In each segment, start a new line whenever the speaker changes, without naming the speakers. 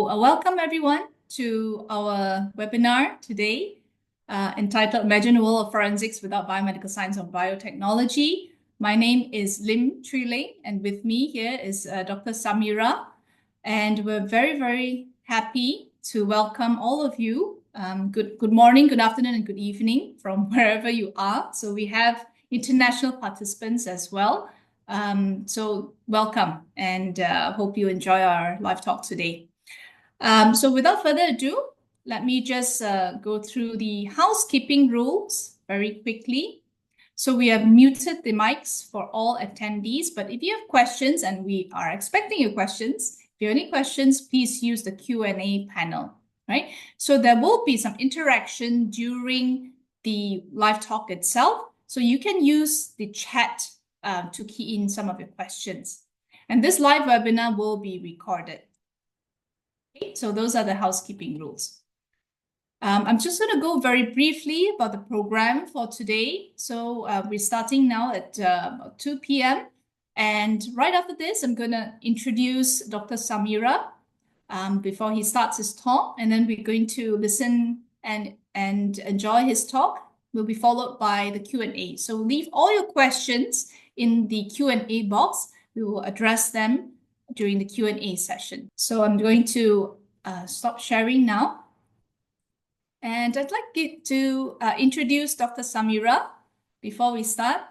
Welcome everyone to our webinar today entitled Imagine a World of Forensics Without Biomedical Science or Biotechnology. My name is Lim Tree Ling, and with me here is Dr. Samira. And we're very, very happy to welcome all of you. Good morning, good afternoon, and good evening from wherever you are. So we have international participants as well. So welcome, and hope you enjoy our live talk today. So without further ado, let me just go through the housekeeping rules very quickly. So we have muted the mics for all attendees, but if you have questions, and we are expecting your questions, if you have any questions, please use the Q&A panel, right? So there will be some interaction during the live talk itself. So you can use the chat to key in some of your questions. And this live webinar will be recorded. Okay, so those are the housekeeping rules. I'm just going to go very briefly about the program for today. So we're starting now at 2 p.m. And right after this, I'm going to introduce Dr. Samira before he starts his talk. And then we're going to listen and enjoy his talk. Will be followed by the Q&A. So leave all your questions in the Q&A box. We will address them during the Q&A session. So I'm going to stop sharing now. And I'd like to introduce Dr. Samira before we start.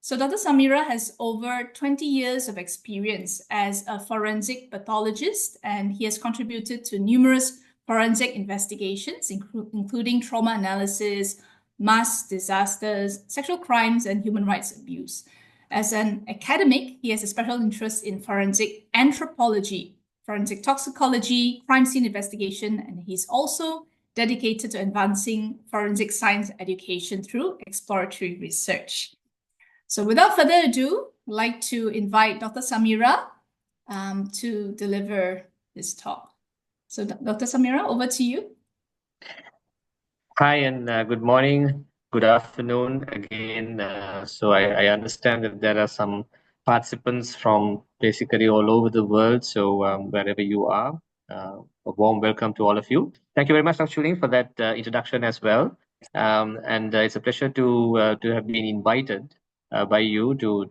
So Dr. Samira has over 20 years of experience as a forensic pathologist, and he has contributed to numerous forensic investigations, including trauma analysis, mass disasters, sexual crimes, and human rights abuse. As an academic, he has a special interest in forensic anthropology, forensic toxicology, crime scene investigation, and he's also dedicated to advancing forensic science education through exploratory research. So without further ado, I'd like to invite Dr. Samira to deliver this talk. So Dr. Samira, over to you.
Hi, and good morning, good afternoon again. So I understand that there are some participants from basically all over the world. So wherever you are, a warm welcome to all of you. Thank you very much, Dr. Chuling, for that introduction as well. And it's a pleasure to have been invited by you to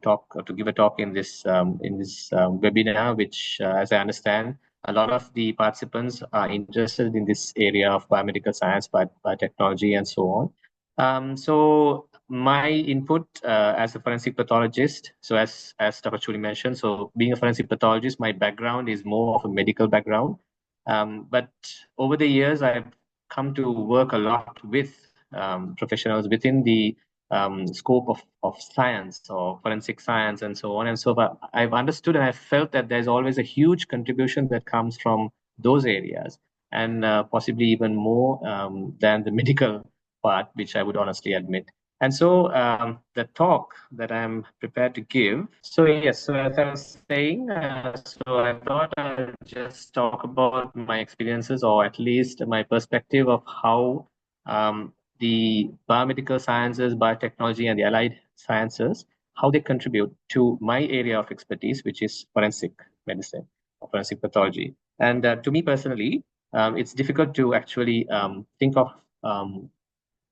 give a talk in this webinar, which, as I understand, a lot of the participants are interested in this area of biomedical science, biotechnology, and so on. So my input as a forensic pathologist, so as Dr. Chuli mentioned, so being a forensic pathologist, my background is more of a medical background. But over the years, I've come to work a lot with professionals within the scope of science or forensic science and so on and so forth. I've understood and I've felt that there's always a huge contribution that comes from those areas, and possibly even more than the medical part, which I would honestly admit. And so the talk that I'm prepared to give, so yes, so as I was saying, so I thought I'll just talk about my experiences, or at least my perspective of how the biomedical sciences, biotechnology, and the allied sciences, how they contribute to my area of expertise, which is forensic medicine or forensic pathology. And to me personally, it's difficult to actually think of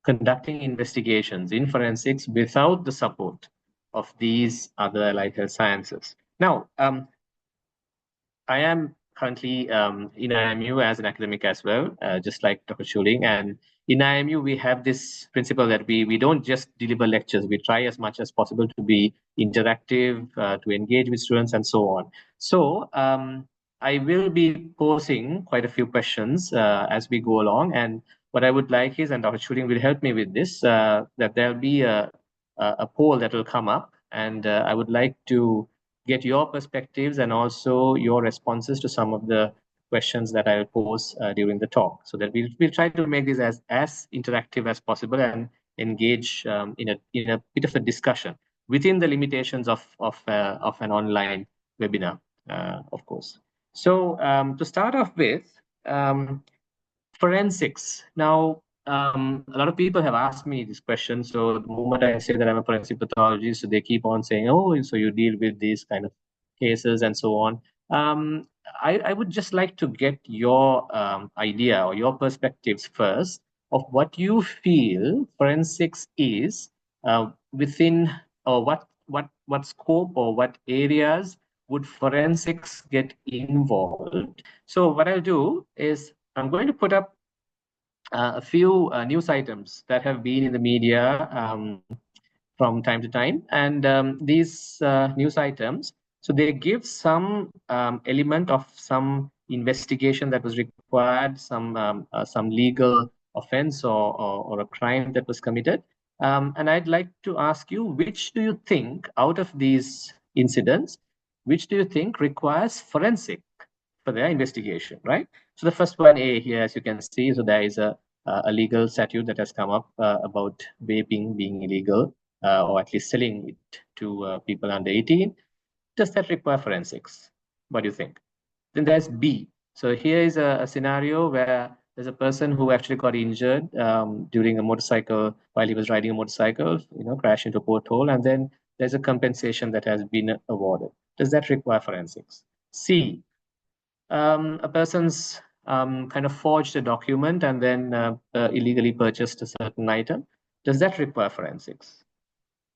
conducting investigations in forensics without the support of these other allied health sciences. Now, I am currently in IMU as an academic as well, just like Dr. Schuling. And in IMU, we have this principle that we don't just deliver lectures. We try as much as possible to be interactive, to engage with students, and so on. So I will be posing quite a few questions as we go along. And what I would like is, and Dr. Schuling will help me with this, that there'll be a poll that will come up. And I would like to get your perspectives and also your responses to some of the questions that I'll pose during the talk, so that we'll try to make this as interactive as possible and engage in a bit of a discussion within the limitations of an online webinar, of course. So to start off with, forensics. Now, a lot of people have asked me this question. So the moment I say that I'm a forensic pathologist, so they keep on saying, "Oh, so you deal with these kind of cases and so on." I would just like to get your idea or your perspectives first of what you feel forensics is within, or what scope or what areas would forensics get involved. So what I'll do is I'm going to put up a few news items that have been in the media from time to time. And these news items, so they give some element of some investigation that was required, some legal offense or a crime that was committed. And I'd like to ask you, which do you think out of these incidents, which do you think requires forensic for their investigation, right? So the first one, A, here, as you can see, so there is a legal statute that has come up about vaping being illegal, or at least selling it to people under 18. Does that require forensics? What do you think? Then there's B. So here is a scenario where there's a person who actually got injured during a motorcycle, while he was riding a motorcycle, crashed into a pothole, and then there's a compensation that has been awarded. Does that require forensics? C. A person's kind of forged a document and then illegally purchased a certain item. Does that require forensics?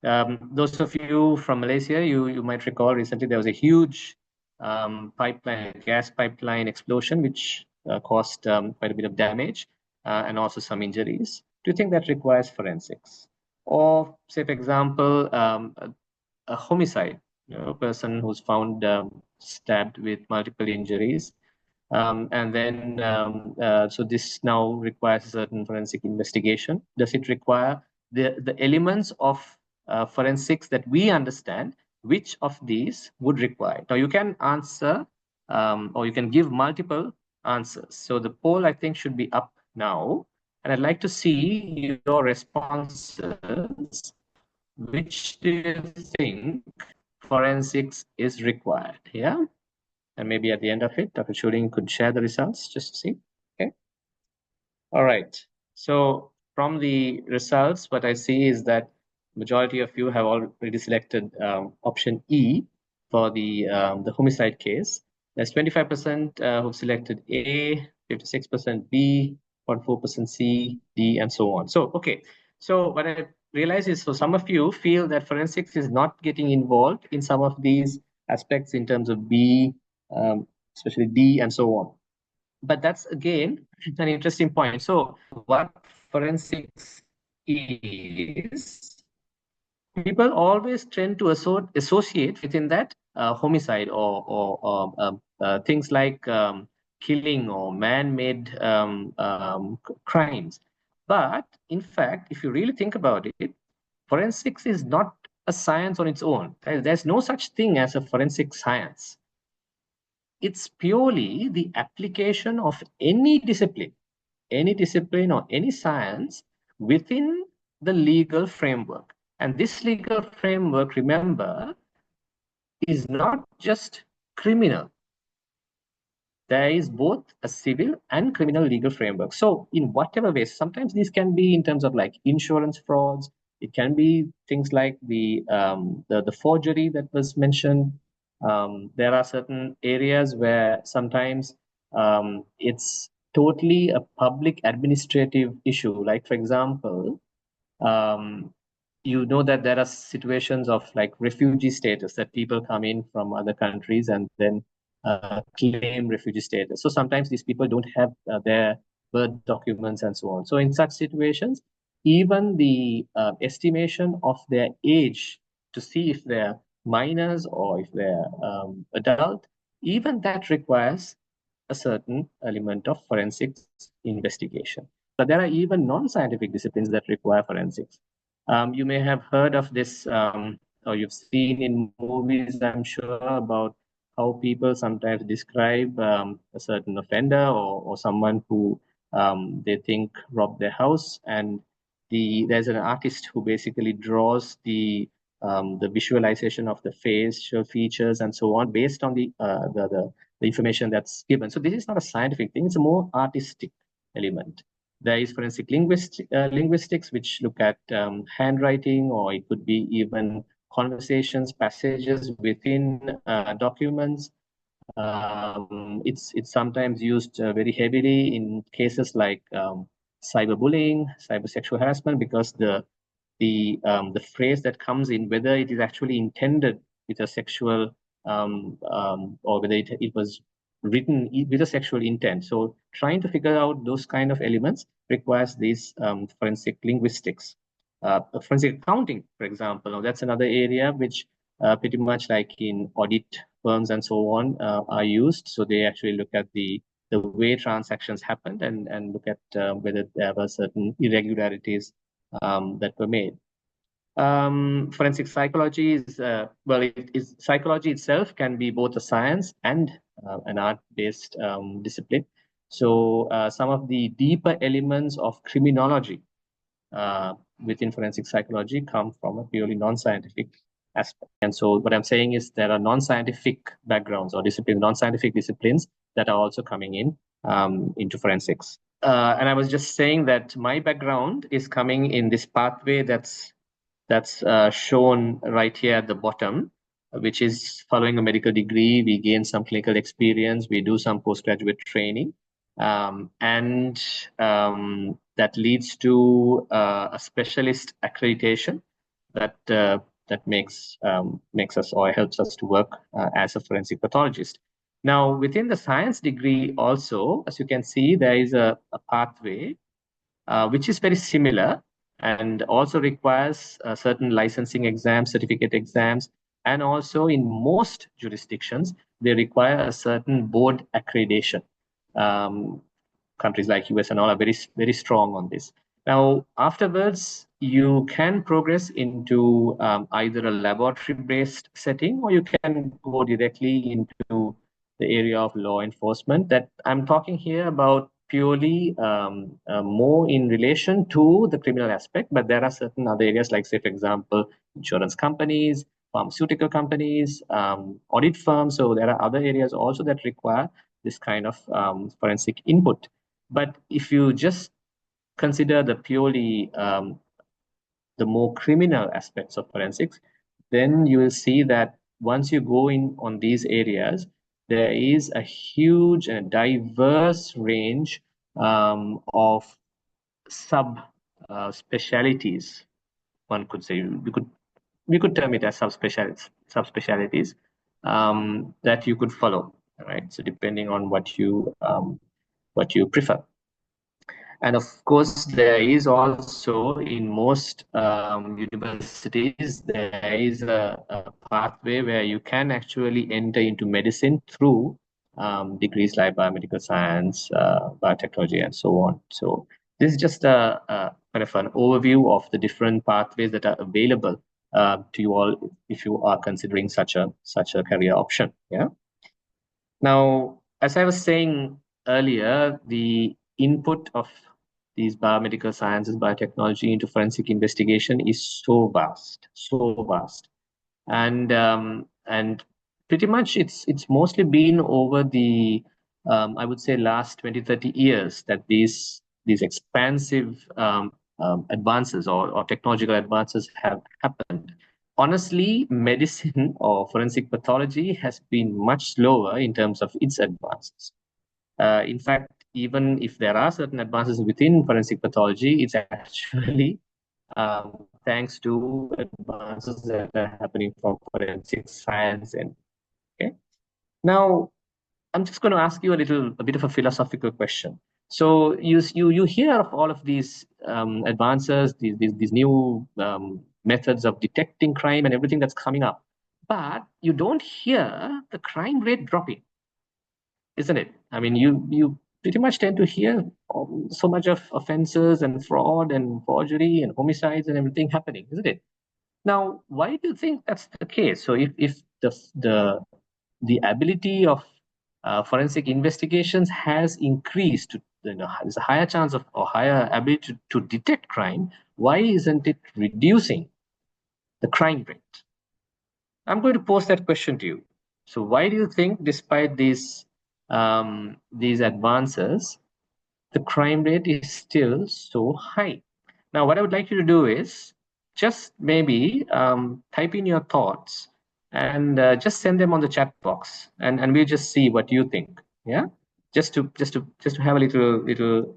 Those of you from Malaysia, you might recall recently there was a huge gas pipeline explosion, which caused quite a bit of damage and also some injuries. Do you think that requires forensics? Or, say, for example, a homicide, a person who's found stabbed with multiple injuries. And then, so this now requires a certain forensic investigation. Does it require the elements of forensics that we understand? Which of these would require? Now you can answer, or you can give multiple answers. So the poll, I think, should be up now. And I'd like to see your responses. Which do you think forensics is required? Yeah. And maybe at the end of it, Dr. Shuling could share the results just to see. Okay. All right. So from the results, what I see is that majority of you have already selected option E for the homicide case. There's 25% who've selected A, 56% B, 44% C, D, and so on. So, okay. So what I realize is, so some of you feel that forensics is not getting involved in some of these aspects in terms of B, especially D, and so on. But that's again an interesting point. So what forensics is, people always tend to associate within that homicide or things like killing or man-made crimes. But in fact, if you really think about it, forensics is not a science on its own. There's no such thing as a forensic science. It's purely the application of any discipline or any science within the legal framework. And this legal framework, remember, is not just criminal. There is both a civil and criminal legal framework. So in whatever ways, sometimes these can be in terms of like insurance frauds. It can be things like the forgery that was mentioned. There are certain areas where sometimes it's totally a public administrative issue. Like, for example, you know that there are situations of like refugee status, that people come in from other countries and then claim refugee status. So sometimes these people don't have their birth documents and so on. So in such situations, even the estimation of their age to see if they're minors or if they're adult, even that requires a certain element of forensics investigation. But there are even non-scientific disciplines that require forensics. You may have heard of this, or you've seen in movies, I'm sure, about how people sometimes describe a certain offender or someone who they think robbed their house, and there's an artist who basically draws the visualization of the facial features and so on based on the information that's given. So this is not a scientific thing; it's a more artistic element. There is forensic linguistics, which look at handwriting, or it could be even conversations, passages within documents. It's sometimes used very heavily in cases like cyberbullying, cybersexual harassment, because the phrase that comes in, whether it is actually intended with a sexual or whether it was written with a sexual intent. So trying to figure out those kind of elements requires these forensic linguistics. Forensic accounting, for example, now that's another area which pretty much like in audit firms and so on are used. So they actually look at the way transactions happened and look at whether there were certain irregularities that were made. Forensic psychology is, well, psychology itself can be both a science and an art-based discipline. So some of the deeper elements of criminology within forensic psychology come from a purely non-scientific aspect. And so what I'm saying is there are non-scientific backgrounds or disciplines, non-scientific disciplines that are also coming in into forensics. And I was just saying that my background is coming in this pathway that's shown right here at the bottom, which is following a medical degree. We gain some clinical experience, we do some postgraduate training, and that leads to a specialist accreditation that makes us or helps us to work as a forensic pathologist. Now, within the science degree also, as you can see, there is a pathway which is very similar and also requires certain licensing exams, certificate exams, and also in most jurisdictions, they require a certain board accreditation. Countries like US and all are very, very strong on this. Now, afterwards, you can progress into either a laboratory-based setting, or you can go directly into the area of law enforcement. That I'm talking here about purely more in relation to the criminal aspect, but there are certain other areas like, say, for example, insurance companies, pharmaceutical companies, audit firms. So there are other areas also that require this kind of forensic input. But if you just consider the purely the more criminal aspects of forensics, then you will see that once you go in on these areas, there is a huge and diverse range of sub specialities. One could say we could term it as subspecialties that you could follow. Right. So depending on what you prefer. And of course, there is also in most universities, there is a pathway where you can actually enter into medicine through degrees like biomedical science, biotechnology, and so on. So this is just a kind of an overview of the different pathways that are available to you all if you are considering such a career option. Yeah. Now, as I was saying earlier, the input of these biomedical sciences, biotechnology into forensic investigation is so vast, and pretty much it's mostly been over the I would say last 20, 30 years that these expansive advances or technological advances have happened. Honestly, medicine or forensic pathology has been much slower in terms of its advances. In fact, even if there are certain advances within forensic pathology, it's actually thanks to advances that are happening from forensic science. And okay, now I'm just going to ask you a bit of a philosophical question. So you hear of all of these advances, these new methods of detecting crime and everything that's coming up, but you don't hear the crime rate dropping, isn't it? I mean, you pretty much tend to hear so much of offenses and fraud and forgery and homicides and everything happening, isn't it? Now, why do you think that's the case? So if the ability of forensic investigations has increased to, there's a higher chance of or higher ability to detect crime, why isn't it reducing the crime rate? I'm going to pose that question to you. So why do you think, despite these advances, the crime rate is still so high? Now, what I would like you to do is just maybe type in your thoughts and just send them on the chat box, and we'll just see what you think. Yeah, just to have a little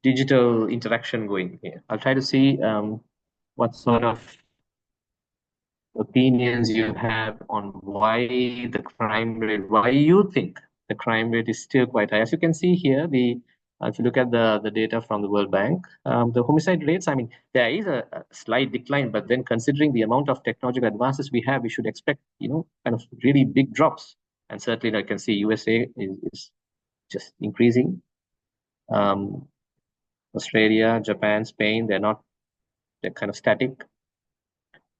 digital interaction going here. I'll try to see what sort of opinions you have on why you think the crime rate is still quite high. As you can see here, if you look at the data from the World Bank, the homicide rates, I mean, there is a slight decline, but then considering the amount of technological advances we have, we should expect, kind of really big drops. And certainly, I can see USA is just increasing. Australia, Japan, Spain, they're kind of static.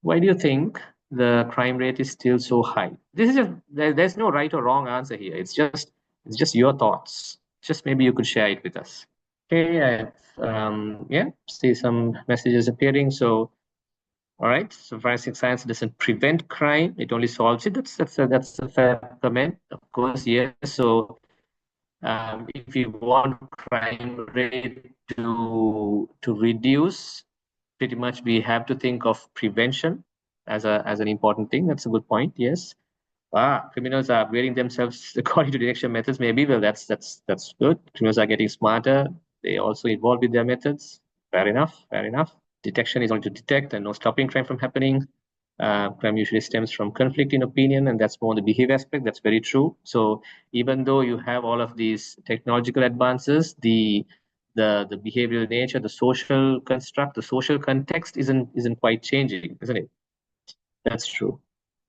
Why do you think the crime rate is still so high? This is there's no right or wrong answer here. It's just your thoughts. Just maybe you could share it with us. Okay, yeah, see some messages appearing. So, all right. So forensic science doesn't prevent crime; it only solves it. That's a fair comment, of course. Yes. So, if you want crime rate to reduce, pretty much we have to think of prevention as an important thing. That's a good point. Yes. Criminals are upgrading themselves according to detection methods. Maybe, well, that's good. Criminals are getting smarter. They also evolve with their methods. Fair enough. Fair enough. Detection is only to detect and no stopping crime from happening. Crime usually stems from conflict in opinion, and that's more the behavior aspect. That's very true. So even though you have all of these technological advances, the behavioral nature, the social construct, the social context isn't quite changing, isn't it? That's true.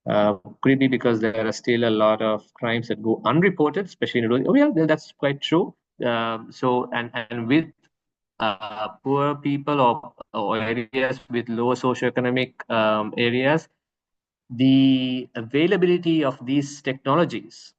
Could it be because there are still a lot of crimes that go unreported, especially in rural? Oh yeah, that's quite true. And with poor people or areas with lower socioeconomic areas, the availability of these technologies,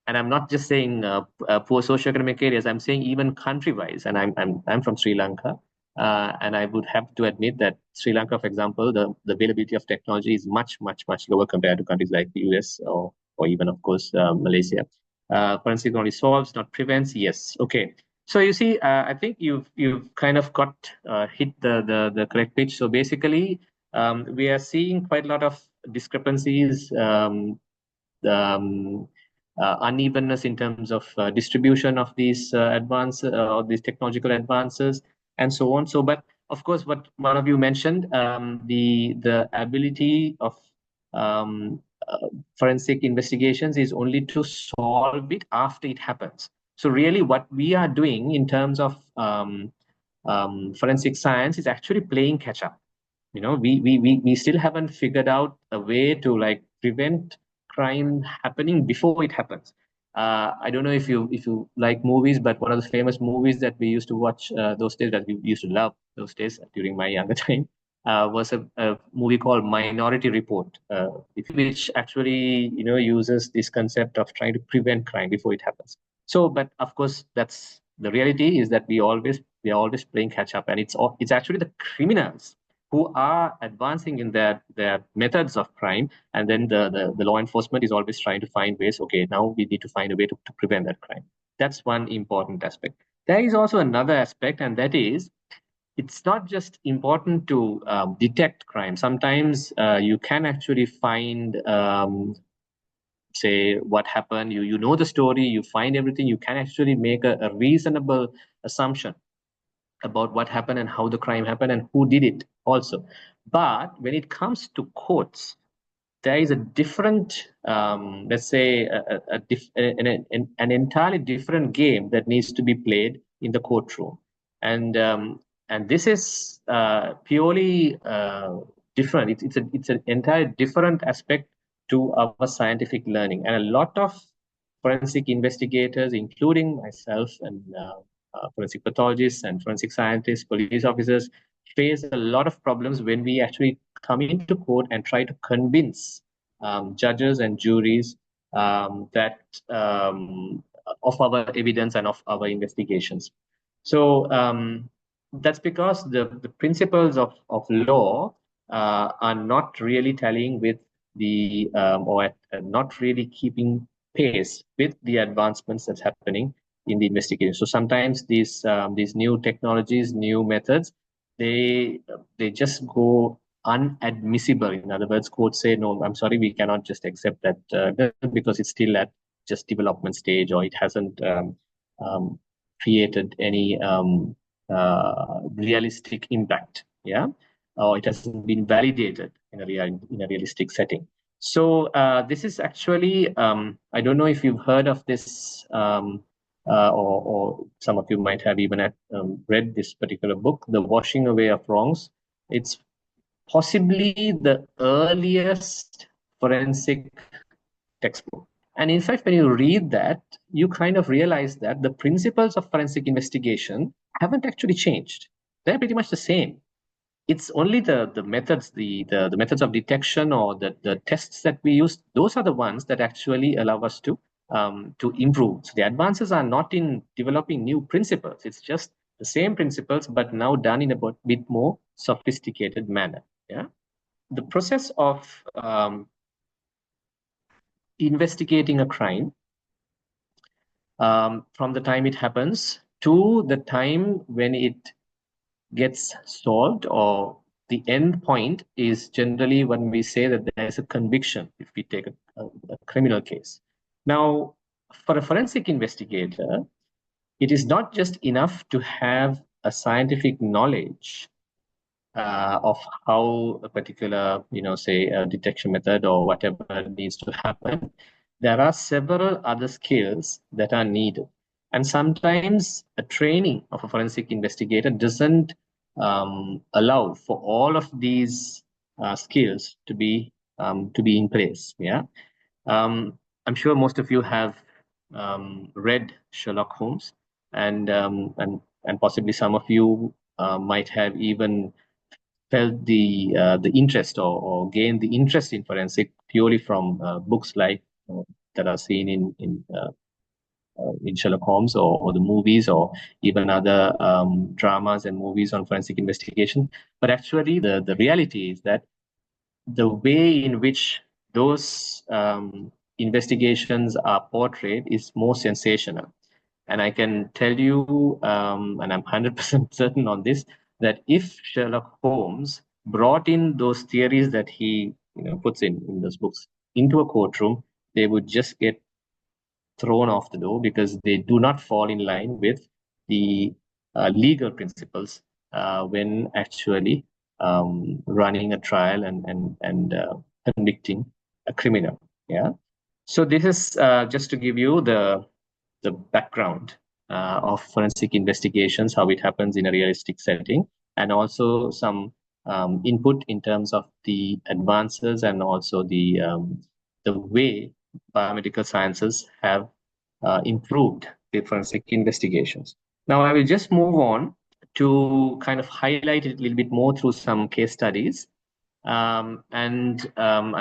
and I'm not just saying poor socioeconomic areas, I'm saying even country-wise, and I'm from Sri Lanka, and I would have to admit that Sri Lanka, for example, the availability of technology is much, much, much lower compared to countries like the US or even, of course, Malaysia. Forensic only solves, not prevents. Yes, okay. So you see, I think you've kind of got hit the correct pitch. So basically, we are seeing quite a lot of discrepancies, um, unevenness in terms of distribution of these or these technological advances and so on. So, but of course, what one of you mentioned, the ability of um, forensic investigations is only to solve it after it happens. So really what we are doing in terms of forensic science is actually playing catch up. We still haven't figured out a way to like prevent crime happening before it happens. I don't know if you like movies, but one of the famous movies that we used to watch those days, that we used to love those days during my younger time, was a movie called Minority Report, which actually uses this concept of trying to prevent crime before it happens. So, but of course, that's the reality is that we are always playing catch up, and it's actually the criminals who are advancing in their methods of crime, and then the law enforcement is always trying to find ways. Okay, now we need to find a way to prevent that crime. That's one important aspect. There is also another aspect, and that is it's not just important to detect crime. Sometimes you can actually find say what happened. You know the story, you find everything, you can actually make a reasonable assumption about what happened and how the crime happened and who did it also. But when it comes to courts, there is a different, let's say, an entirely different game that needs to be played in the courtroom, and this is purely different. It's an entirely different aspect to our scientific learning, and a lot of forensic investigators, including myself and forensic pathologists and forensic scientists, police officers, face a lot of problems when we actually come into court and try to convince judges and juries that of our evidence and of our investigations. So that's because the principles of law are not really tallying with or not really keeping pace with the advancements that's happening in the investigation. So sometimes these new technologies, new methods, they just go unadmissible. In other words, courts say, no, I'm sorry, we cannot just accept that because it's still at just development stage, or it hasn't created any realistic impact, yeah, or it hasn't been validated in a realistic setting. So this is actually, I don't know if you've heard of this, or some of you might have even read this particular book, The Washing Away of Wrongs. It's possibly the earliest forensic textbook. And in fact, when you read that, you kind of realize that the principles of forensic investigation haven't actually changed. They're pretty much the same. It's only the methods, the methods of detection, or the tests that we use, those are the ones that actually allow us to improve. So the advances are not in developing new principles. It's just the same principles, but now done in a bit more sophisticated manner. Yeah, the process of investigating a crime, from the time it happens to the time when it gets solved, or the end point is generally when we say that there is a conviction, if we take a criminal case. Now, for a forensic investigator, it is not just enough to have a scientific knowledge of how a particular, say, a detection method or whatever needs to happen. There are several other skills that are needed. And sometimes a training of a forensic investigator doesn't allow for all of these skills to be in place. Yeah, I'm sure most of you have read Sherlock Holmes, and possibly some of you might have even felt the interest, or gained the interest in forensic purely from books like that are seen in Sherlock Holmes, or the movies, or even other dramas and movies on forensic investigation. But actually, the reality is that the way in which those investigations are portrayed is more sensational. And I can tell you, and I'm 100% certain on this, that if Sherlock Holmes brought in those theories that he puts in those books into a courtroom, they would just get thrown off the door, because they do not fall in line with the legal principles when actually running a trial and convicting a criminal. Yeah. So this is just to give you the background of forensic investigations, how it happens in a realistic setting, and also some input in terms of the advances, and also the way biomedical sciences have improved the forensic investigations. Now, I will just move on to kind of highlight it a little bit more through some case studies. I'm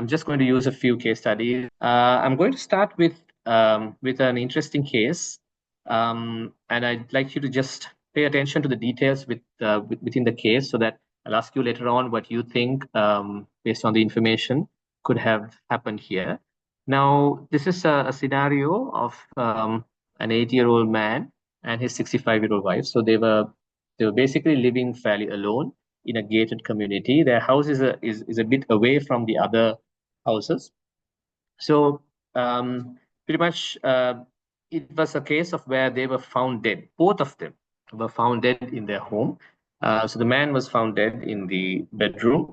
just going to use a few case studies. I'm going to start with an interesting case, and I'd like you to just pay attention to the details within the case, so that I'll ask you later on what you think, based on the information, could have happened here. Now, this is a scenario of an 80-year-old man and his 65-year-old wife. So they were basically living fairly alone in a gated community. Their house is a bit away from the other houses. So pretty much it was a case of where they were found dead. Both of them were found dead in their home. So the man was found dead in the bedroom.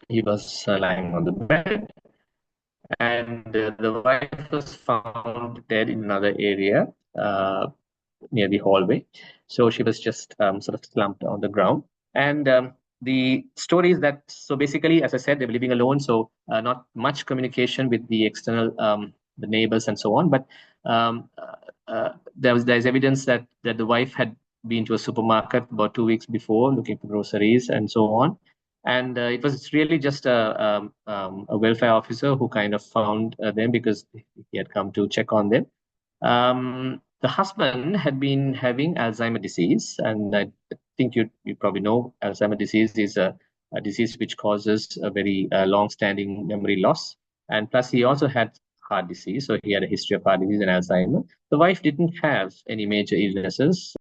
He was lying on the bed, and the wife was found dead in another area near the hallway. So she was just sort of slumped on the ground. And the story is that, so basically, as I said, they were living alone, so not much communication with the external, the neighbors and so on. But there's evidence that the wife had been to a supermarket about 2 weeks before, looking for groceries and so on. And it was really just a welfare officer who kind of found them, because he had come to check on them. The husband had been having Alzheimer's disease, and I think you probably know Alzheimer's disease is a disease which causes a very long-standing memory loss. And plus, he also had heart disease, so he had a history of heart disease and Alzheimer's. The wife didn't have any major illnesses.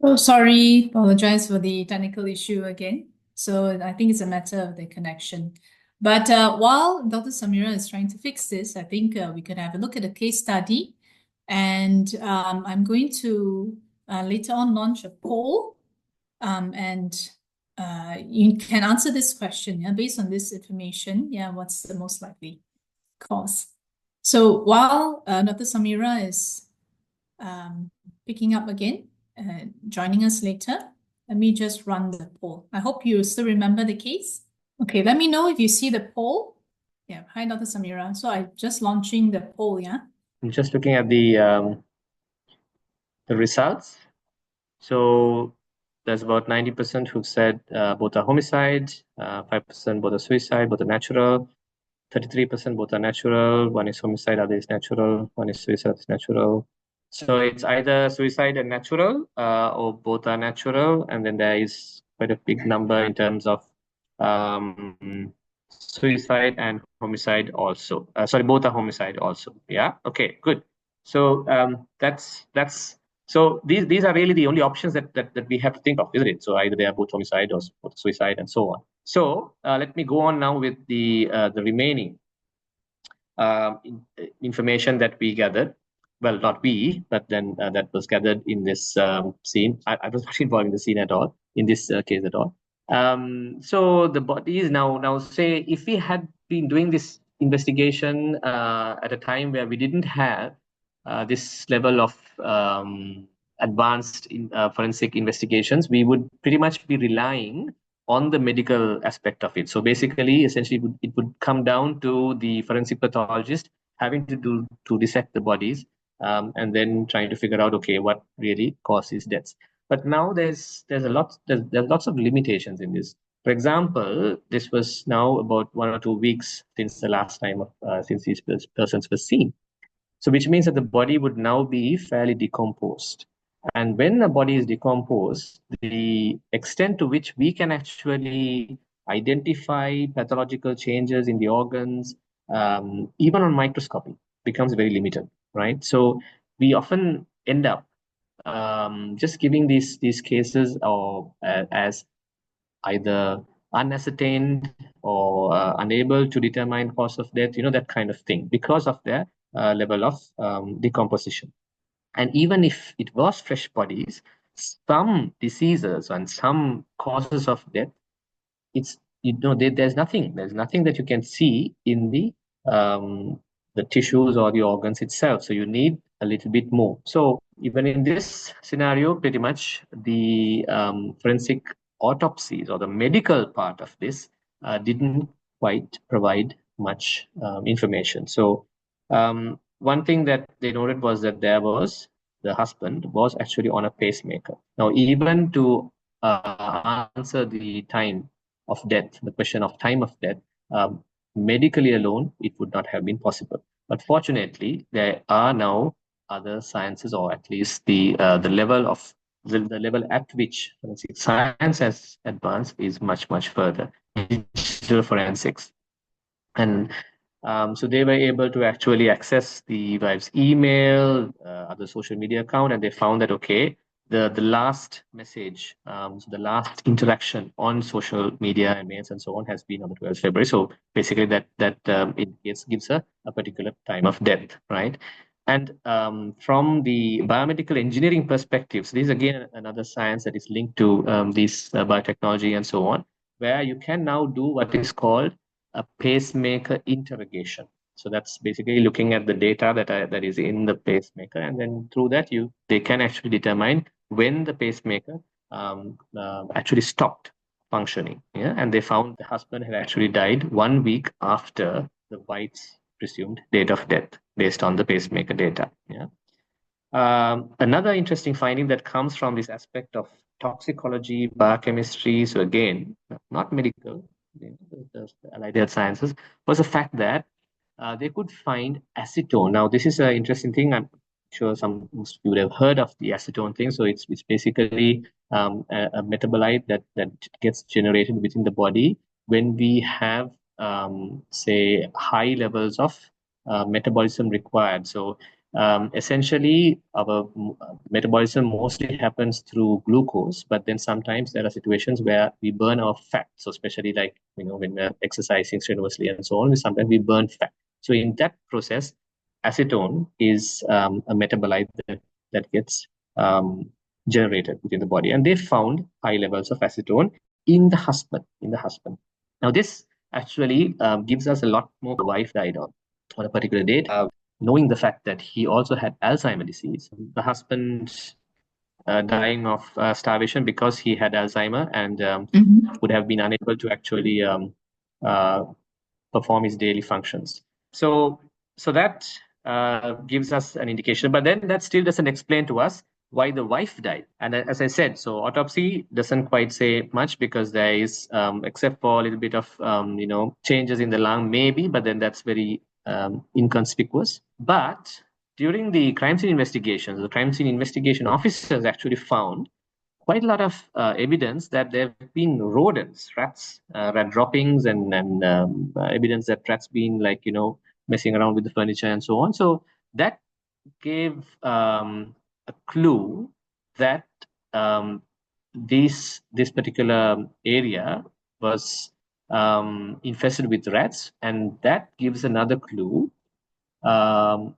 Oh, sorry. Apologize for the technical issue again. So I think it's a matter of the connection. But while Dr. Samira is trying to fix this, I think we could have a look at a case study. And I'm going to later on launch a poll. And you can answer this question, yeah, based on this information. Yeah, what's the most likely cause? So while Dr. Samira is picking up again, joining us later, let me just run the poll. I hope you still remember the case. Okay, let me know if you see the poll. Yeah, hi, Dr. Samira. So I'm just launching the poll, yeah?
I'm just looking at the results. So there's about 90% who've said both are homicide, 5% both are suicide, both are natural, 33% both are natural, one is homicide, other is natural, one is suicide, is natural. So it's either suicide and natural, or both are natural, and then there is quite a big number in terms of suicide and homicide also. Sorry, both are homicide also. Yeah. Okay. Good. So that's so these are really the only options that we have to think of, isn't it? So either they are both homicide or both suicide and so on. So let me go on now with the remaining information that we gathered. Well, not we, but then that was gathered in this scene. I was not involved in the scene at all, in this case at all. So the body is now say if we had been doing this investigation at a time where we didn't have this level of advanced forensic investigations, we would pretty much be relying on the medical aspect of it. So basically, essentially, it would come down to the forensic pathologist having to dissect the bodies, and then trying to figure out, okay, what really causes deaths. But now there's lots of limitations in this. For example, this was now about 1 or 2 weeks since the last time since these persons were seen. So which means that the body would now be fairly decomposed. And when a body is decomposed, the extent to which we can actually identify pathological changes in the organs, even on microscopy, becomes very limited, right? So we often end up just giving these cases or as either unascertained or unable to determine cause of death, that kind of thing, because of their level of decomposition. And even if it was fresh bodies, some diseases and some causes of death, there's nothing that you can see in the tissues or the organs itself. So you need a little bit more. So even in this scenario, pretty much the forensic autopsies or the medical part of this didn't quite provide much information. So one thing that they noted was that the husband was actually on a pacemaker. Now, even to answer the time of death, the question of time of death, medically alone, it would not have been possible. But fortunately, there are now other sciences, or at least the level at which forensic science has advanced is much further. Digital forensics, and so they were able to actually access the wife's email, other social media account, and they found that, okay, the last message, so the last interaction on social media and mails and so on has been on the 12th February. So basically that it gives a particular time of death, right? And from the biomedical engineering perspective, so this is again another science that is linked to these biotechnology and so on, where you can now do what is called a pacemaker interrogation. So that's basically looking at the data that is in the pacemaker, and then through that they can actually determine when the pacemaker actually stopped functioning. Yeah, and they found the husband had actually died 1 week after the wife's presumed date of death based on the pacemaker data. Yeah. Another interesting finding that comes from this aspect of toxicology, biochemistry, so again, not medical, the allied health sciences, was the fact that they could find acetone. Now, this is an interesting thing. I'm sure most of you would have heard of the acetone thing. So it's basically a metabolite that gets generated within the body when we have, say, high levels of metabolism required. So Essentially, our metabolism mostly happens through glucose, but then sometimes there are situations where we burn our fat. So especially like, when we're exercising strenuously and so on, sometimes we burn fat. So in that process, acetone is a metabolite that gets generated within the body. And they found high levels of acetone in the husband. Now, this actually gives us a lot more. The wife died on a particular date, knowing the fact that he also had Alzheimer's disease. The husband dying of starvation because he had Alzheimer and would have been unable to actually uh, perform his daily functions. So that gives us an indication, but then that still doesn't explain to us why the wife died. And as I said, so autopsy doesn't quite say much because there is, except for a little bit of, changes in the lung, maybe, but then that's very inconspicuous. But during the crime scene investigations, the crime scene investigation officers actually found quite a lot of evidence that there have been rodents, rats, rat droppings, and evidence that rats been like messing around with the furniture and so on. So that gave a clue that this particular area was infested with rats, and that gives another clue um,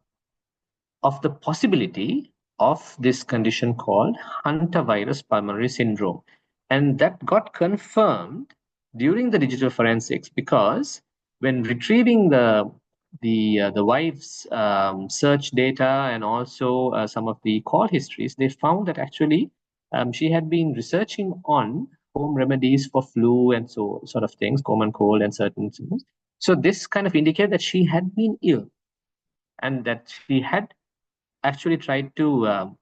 of the possibility of this condition called hantavirus pulmonary syndrome. And that got confirmed during the digital forensics because when retrieving the wife's search data and also some of the call histories, they found that actually she had been researching on home remedies for flu and so sort of things, common cold and certain things. So this kind of indicated that she had been ill and that she had actually tried to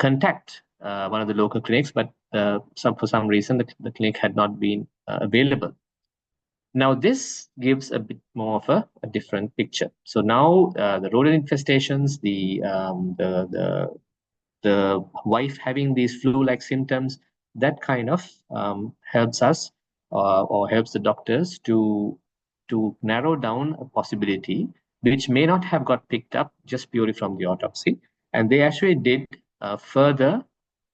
contact one of the local clinics, but for some reason the clinic had not been available. Now this gives a bit more of a different picture. So now the rodent infestations, the wife having these flu-like symptoms, that kind of helps us or helps the doctors to narrow down a possibility which may not have got picked up just purely from the autopsy. And they actually did further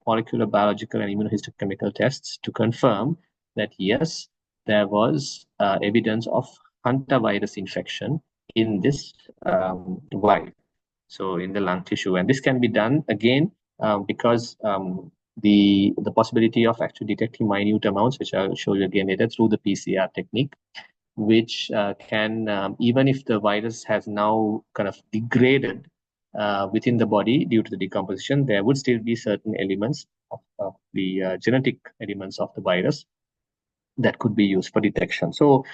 molecular, biological, and immunohistochemical tests to confirm that yes, there was evidence of hantavirus infection in this wife, so in the lung tissue. And this can be done again because the possibility of actually detecting minute amounts, which I'll show you again later, through the PCR technique, which can, even if the virus has now kind of degraded within the body due to the decomposition, there would still be certain elements of the genetic elements of the virus that could be used for detection. So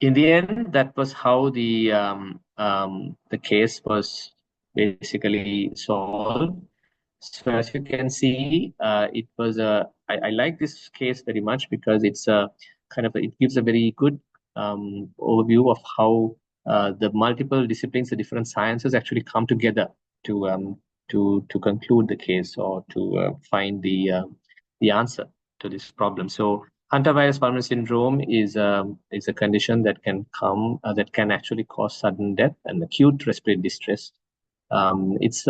in the end, that was how the case was basically solved. So as you can see, it was I like this case very much because it's a it gives a very good overview of how the multiple disciplines, the different sciences actually come together to conclude the case or to find the answer to this problem. So hantavirus pulmonary syndrome is a condition that can that can actually cause sudden death and acute respiratory distress. It's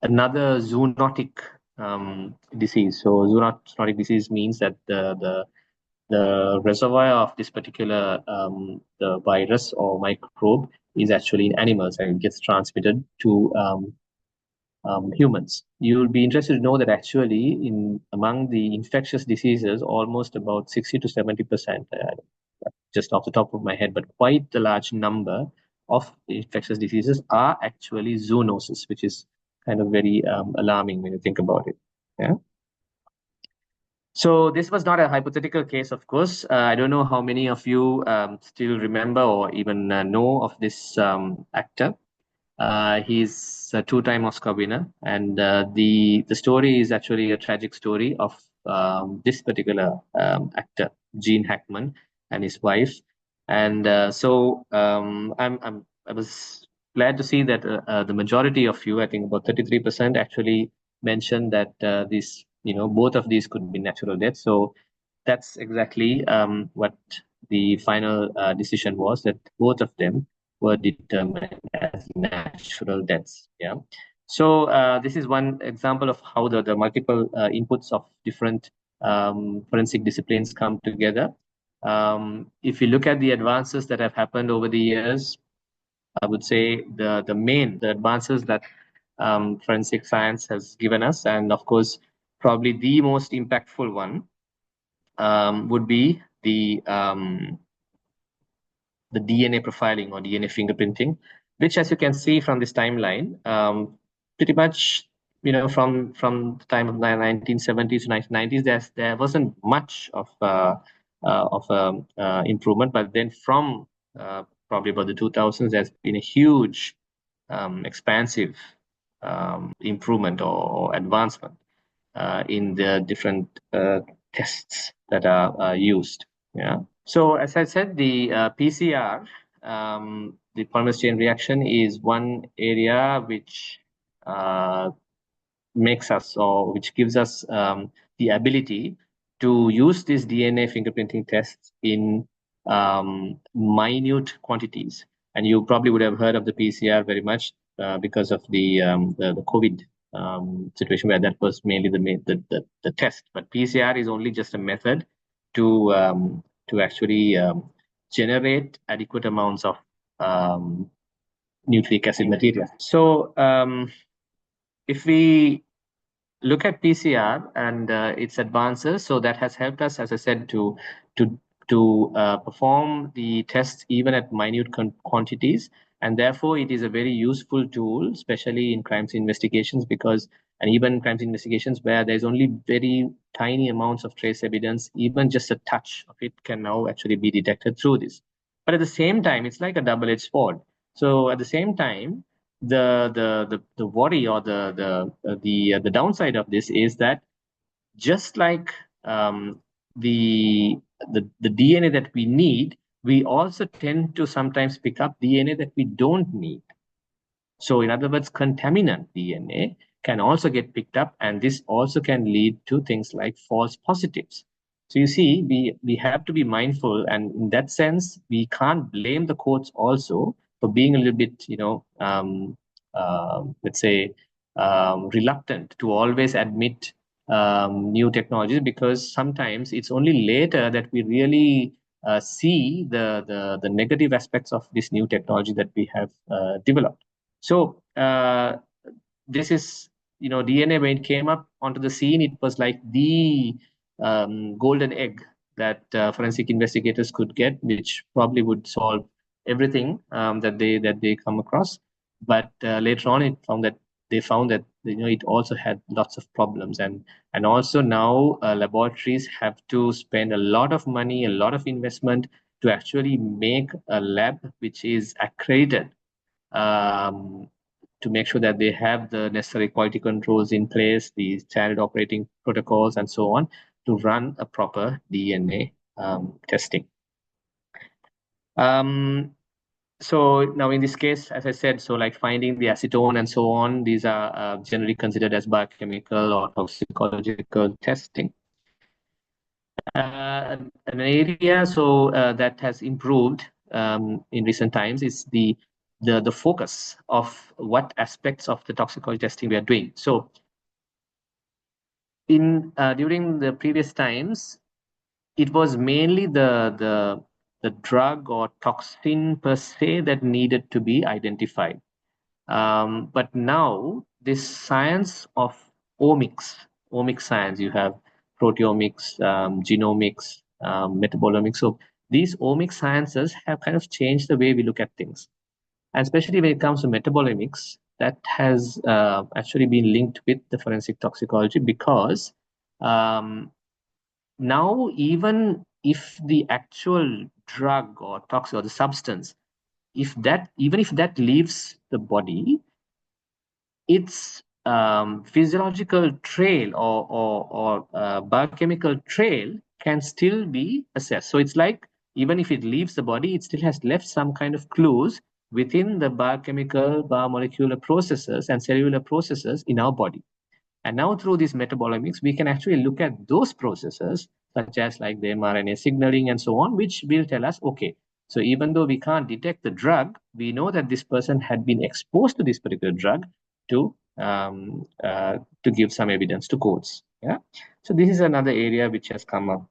another zoonotic disease. So zoonotic disease means that the reservoir of this particular the virus or microbe is actually in animals and it gets transmitted to humans. You'll be interested to know that actually among the infectious diseases, almost about 60 to 70%, just off the top of my head, but quite a large number of infectious diseases are actually zoonoses, which is kind of very alarming when you think about it. Yeah. So this was not a hypothetical case, of course. I don't know how many of you still remember or even know of this actor. He's a two-time Oscar winner, and the story is actually a tragic story of this particular actor, Gene Hackman, and his wife. And so I was glad to see that the majority of you, I think about 33%, actually mentioned that these, both of these could be natural deaths. So that's exactly what the final decision was, that both of them were determined as natural deaths. Yeah. So this is one example of how the multiple inputs of different forensic disciplines come together. If you look at the advances that have happened over the years, I would say the advances that forensic science has given us, and of course, probably the most impactful one would be the DNA profiling or DNA fingerprinting, which, as you can see from this timeline, pretty much, from the time of the 1970s to 1990s, there wasn't much of improvement, but then from probably about the 2000s, there's been a huge, expansive improvement or advancement in the different tests that are used. Yeah. So as I said, the PCR, the polymerase chain reaction, is one area which makes us, or which gives us the ability to use this DNA fingerprinting tests in minute quantities. And you probably would have heard of the PCR very much because of the COVID situation, where that was mainly the test. But PCR is only just a method to actually generate adequate amounts of nucleic acid material. So if we look at PCR and its advances, so that has helped us, as I said, to perform the tests even at minute quantities, and therefore it is a very useful tool, especially in crimes investigations, and even crimes investigations where there's only very tiny amounts of trace evidence, even just a touch of it can now actually be detected through this. But at the same time, it's like a double-edged sword. So at the same time, the worry or the downside of this is that, just like the DNA that we need, we also tend to sometimes pick up DNA that we don't need. So in other words, contaminant DNA can also get picked up, and this also can lead to things like false positives. So you see, we have to be mindful, and in that sense, we can't blame the courts also for being a little bit, let's say, reluctant to always admit new technologies, because sometimes it's only later that we really see the negative aspects of this new technology that we have developed. So this is, DNA, when it came up onto the scene, it was like the golden egg that forensic investigators could get, which probably would solve everything that they come across. But later on, they found that it also had lots of problems, and also now laboratories have to spend a lot of money, a lot of investment to actually make a lab which is accredited, to make sure that they have the necessary quality controls in place, the standard operating protocols, and so on, to run a proper DNA testing. So now in this case, as I said, so like finding the acetone and so on, these are generally considered as biochemical or toxicological testing. An area that has improved in recent times is the focus of what aspects of the toxicology testing we are doing. So during the previous times, it was mainly the drug or toxin per se that needed to be identified. But now this science of omic science, you have proteomics, genomics, metabolomics. So these omic sciences have kind of changed the way we look at things. And especially when it comes to metabolomics, that has actually been linked with the forensic toxicology, because now even if the actual drug or toxin or the substance, even if that leaves the body, its physiological trail or biochemical trail can still be assessed. So it's like, even if it leaves the body, it still has left some kind of clues within the biochemical, biomolecular processes and cellular processes in our body. And now through these metabolomics, we can actually look at those processes, such as like the mRNA signaling and so on, which will tell us, okay, So even though we can't detect the drug, we know that this person had been exposed to this particular drug to give some evidence to courts. Yeah. So this is another area which has come up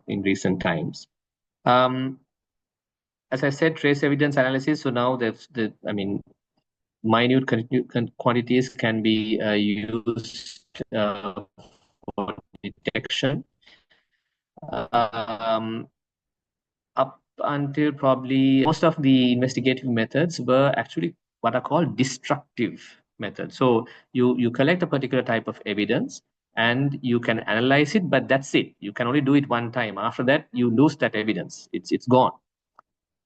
in recent times. As I said, trace evidence analysis. So now I mean, minute quantities can be used for detection. Up until probably most of the investigative methods were actually what are called destructive methods. So you collect a particular type of evidence and you can analyze it, but that's it. You can only do it one time. After that, you lose that evidence. It's gone.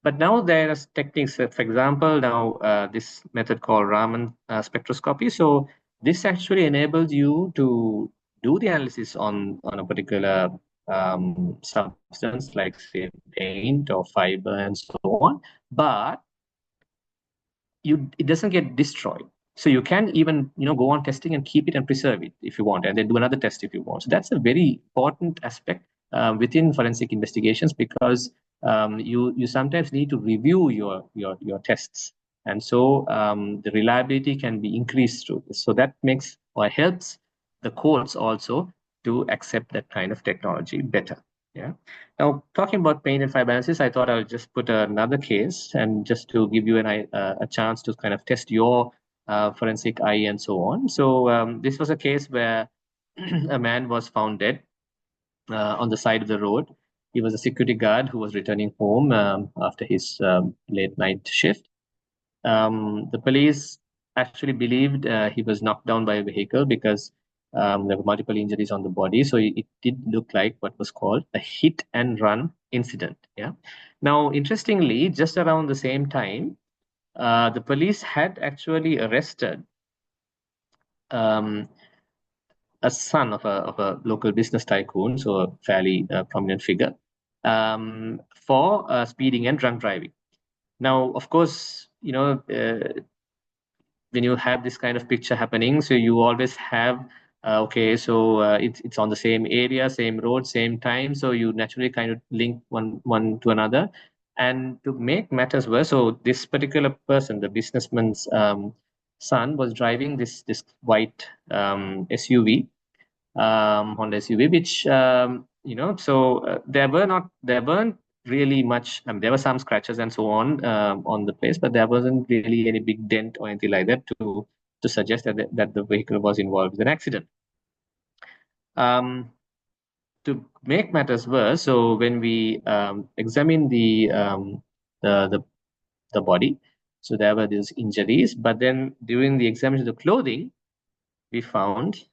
But now there are techniques. For example, now this method called Raman spectroscopy. So this actually enables you to do the analysis on a particular substance, like say paint or fiber and so on. But it doesn't get destroyed. So you can even go on testing and keep it and preserve it if you want, and then do another test if you want. So that's a very important aspect within forensic investigations, because you sometimes need to review your tests, and so the reliability can be increased through this. So that makes or helps the courts also to accept that kind of technology better. Yeah. Now, talking about paint and fiber analysis, I thought I'll just put another case, and just to give you a chance to kind of test your forensic eye and so on. So this was a case where a man was found dead on the side of the road. He was a security guard who was returning home after his late night shift. The police actually believed he was knocked down by a vehicle, because there were multiple injuries on the body. So it did look like what was called a hit and run incident. Yeah. Now, interestingly, just around the same time, the police had actually arrested um, a son of a local business tycoon, so a fairly prominent figure, for speeding and drunk driving. Now, of course, when you have this kind of picture happening, so you always have okay, so it's on the same area, same road, same time, so you naturally kind of link one to another. And to make matters worse, so this particular person, the businessman's son, was driving this white SUV, Honda SUV, which so there weren't really much. There were some scratches and so on the place, but there wasn't really any big dent or anything like that to suggest that the vehicle was involved in an accident. To make matters worse, so when we examine the the body, so there were these injuries, but then during the examination of the clothing, we found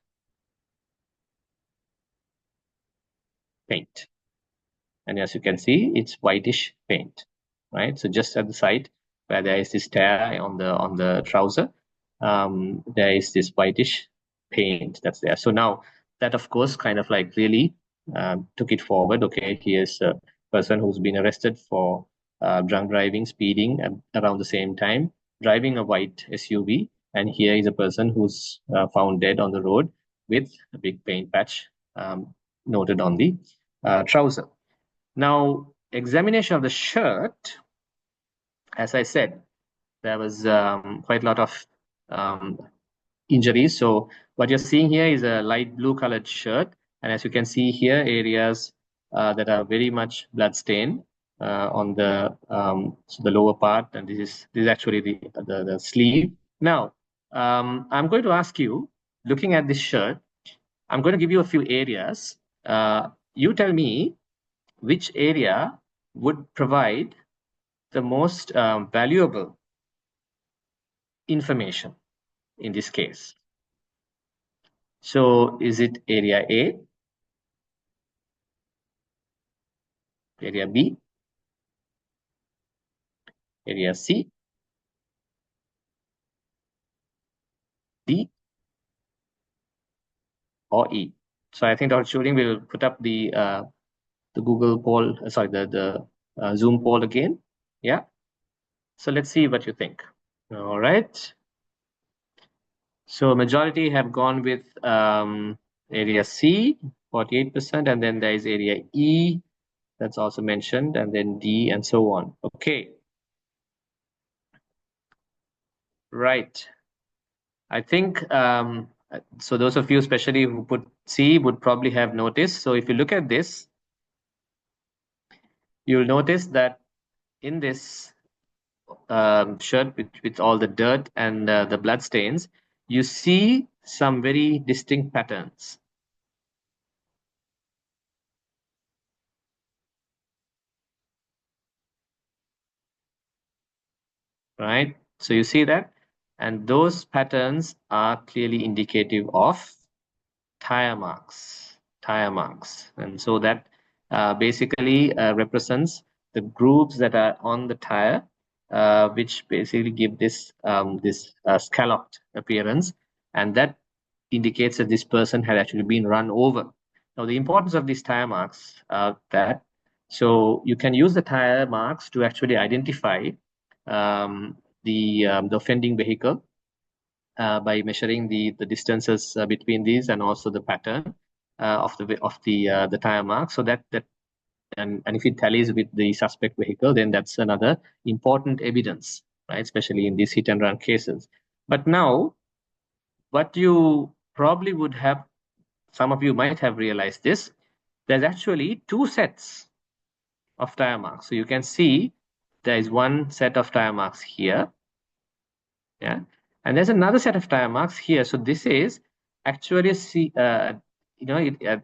paint. And as you can see, it's whitish paint, right? So just at the side where there is this tear on the trouser, there is this whitish paint that's there. So now that, of course, kind of like really took it forward. Okay, here's a person who's been arrested for drunk driving, speeding around the same time, driving a white SUV, and here is a person who's found dead on the road with a big paint patch noted on the trouser. Now, examination of the shirt, as I said, there was quite a lot of injuries. So what you're seeing here is a light blue colored shirt. And as you can see here, areas that are very much bloodstained on the lower part. And this is actually the sleeve. Now, I'm going to ask you, looking at this shirt, I'm going to give you a few areas. You tell me which area would provide the most valuable information in this case. So is it area A, area B, area C, D, or E? So I think Dr. Shooting will put up the Google poll, sorry, the Zoom poll again. Yeah. So let's see what you think. All right. So majority have gone with area C, 48%, and then there is area E, that's also mentioned, and then D, and so on. Okay. Right. I think so. Those of you, especially who put C, would probably have noticed. So if you look at this, you'll notice that in this shirt with all the dirt and the blood stains, you see some very distinct patterns. Right? So you see that, and those patterns are clearly indicative of tire marks, and so that basically represents the grooves that are on the tire, which basically give this scalloped appearance, and that indicates that this person had actually been run over. Now, the importance of these tire marks that so you can use the tire marks to actually identify the offending vehicle by measuring the distances between these and also the pattern of the tire mark. So that and if it tallies with the suspect vehicle, then that's another important evidence, right? Especially in these hit and run cases. But now, what you probably would have, some of you might have realized this. There's actually two sets of tire marks. So you can see there is one set of tire marks here, yeah, and there's another set of tire marks here. So this is actually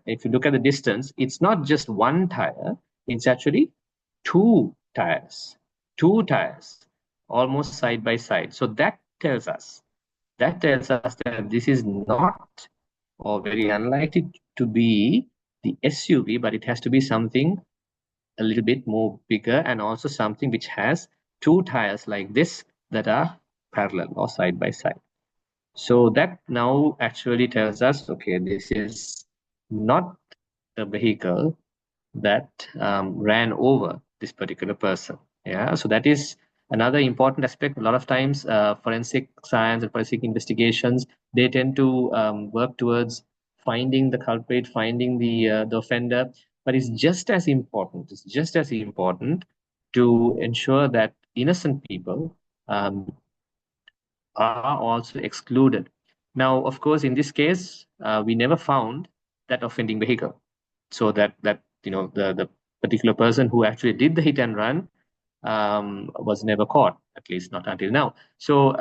if you look at the distance, it's not just one tire, it's actually two tires almost side by side. So that tells us that this is not, or very unlikely to be, the SUV, but it has to be something a little bit more bigger, and also something which has two tires like this that are parallel or side by side. So that now actually tells us, okay, this is not a vehicle that ran over this particular person. Yeah, so that is another important aspect. A lot of times, forensic science and forensic investigations, they tend to work towards finding the culprit, finding the offender. But it's just as important. It's just as important to ensure that innocent people um, are also excluded. Now, of course, in this case, we never found that offending vehicle, so that the particular person who actually did the hit and run was never caught, at least not until now. So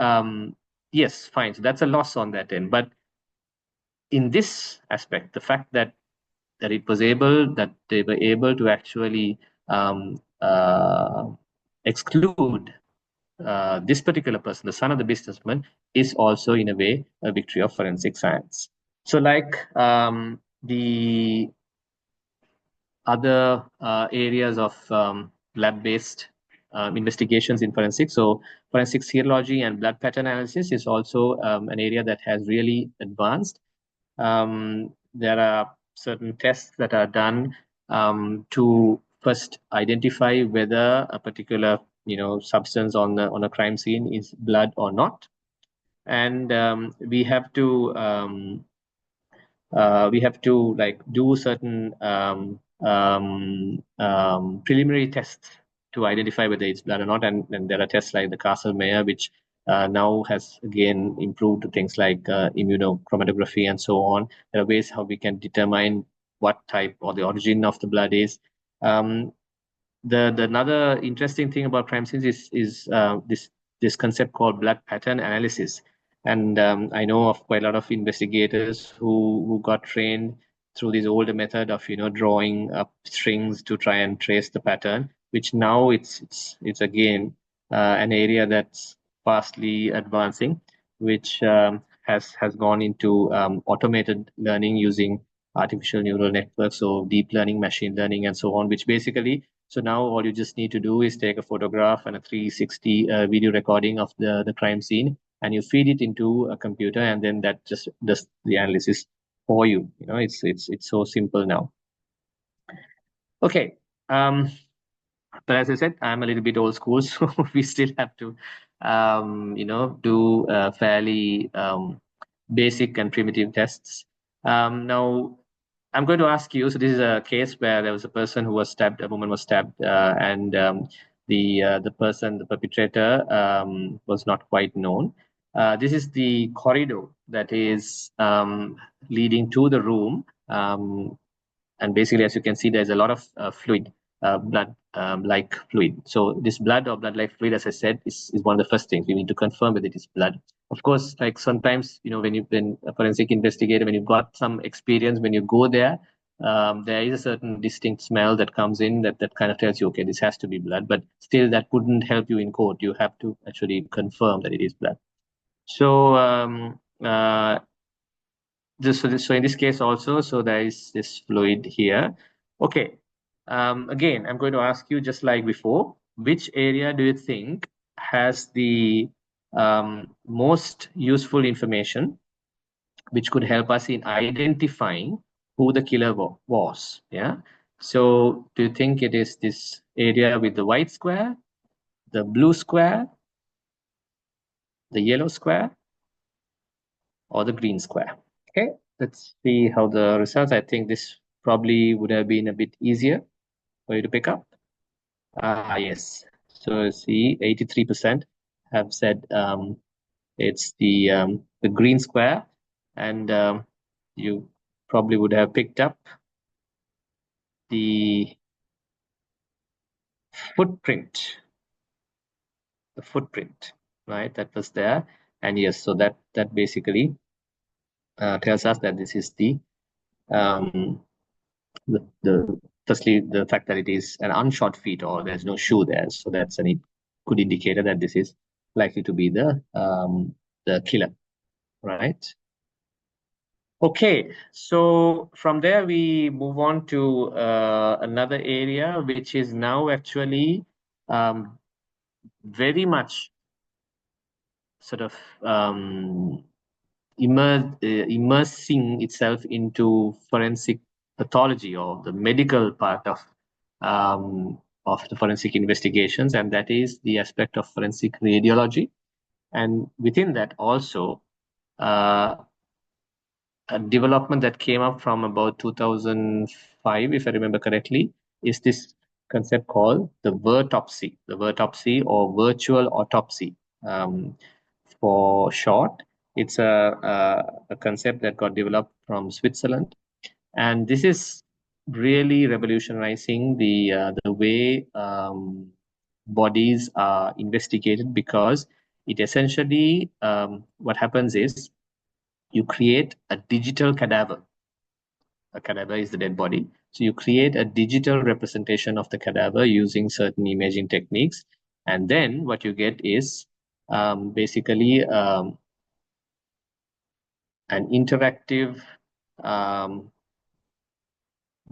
yes, fine. So that's a loss on that end. But in this aspect, the fact that they were able to actually exclude this particular person, the son of the businessman, is also in a way a victory of forensic science. So like the other areas of lab-based investigations in forensics. So forensic serology and blood pattern analysis is also an area that has really advanced. There are certain tests that are done to first identify whether a particular substance on a crime scene is blood or not, and we have to like do certain preliminary tests to identify whether it's blood or not. And there are tests like the Castle-Meyer, which now has again improved to things like immunochromatography and so on. There are ways how we can determine what type or the origin of the blood is. The another interesting thing about crime scenes is this concept called blood pattern analysis. And I know of quite a lot of investigators who got trained through this older method of drawing up strings to try and trace the pattern, which now it's again an area that's fastly advancing, which has gone into automated learning using artificial neural networks, so deep learning, machine learning, and so on, which basically, so now all you just need to do is take a photograph and a 360 video recording of the crime scene, and you feed it into a computer, and then that just does the analysis for you. It's so simple now. Okay. But as I said, I'm a little bit old school, so we still have to, do fairly basic and primitive tests. Now, I'm going to ask you. So this is a case where there was a person who was stabbed. A woman was stabbed, and the person, the perpetrator, was not quite known. This is the corridor that is leading to the room. And basically, as you can see, there's a lot of fluid, blood like fluid. So this blood or blood like fluid, as I said, is one of the first things we need to confirm whether it is blood. Of course, like sometimes, when you've been a forensic investigator, when you've got some experience, when you go there, there is a certain distinct smell that comes in that kind of tells you, okay, this has to be blood. But still, that wouldn't help you in court. You have to actually confirm that it is blood. So so in this case also, so there is this fluid here. Okay. Again, I'm going to ask you just like before, which area do you think has the most useful information which could help us in identifying who the killer was? Yeah. So do you think it is this area with the white square, the blue square, the yellow square, or the green square? Okay, let's see how the results. I think this probably would have been a bit easier for you to pick up. Yes. So see, 83% have said it's the green square, and you probably would have picked up the footprint, the footprint, right? That was there, and yes, so that basically tells us that this is um, the firstly the fact that it is an unshod feet or there's no shoe there, so that's a good indicator that this is likely to be the killer, right? Okay, so from there we move on to another area which is now actually very much sort of immersing itself into forensic pathology or the medical part of the forensic investigations, and that is the aspect of forensic radiology. And within that also, a development that came up from about 2005, if I remember correctly, is this concept called the virtopsy or virtual autopsy, for short. It's a concept that got developed from Switzerland, and this is really revolutionizing the way bodies are investigated, because it essentially what happens is you create a digital cadaver. A cadaver is the dead body. So you create a digital representation of the cadaver using certain imaging techniques. And then what you get is basically an interactive um,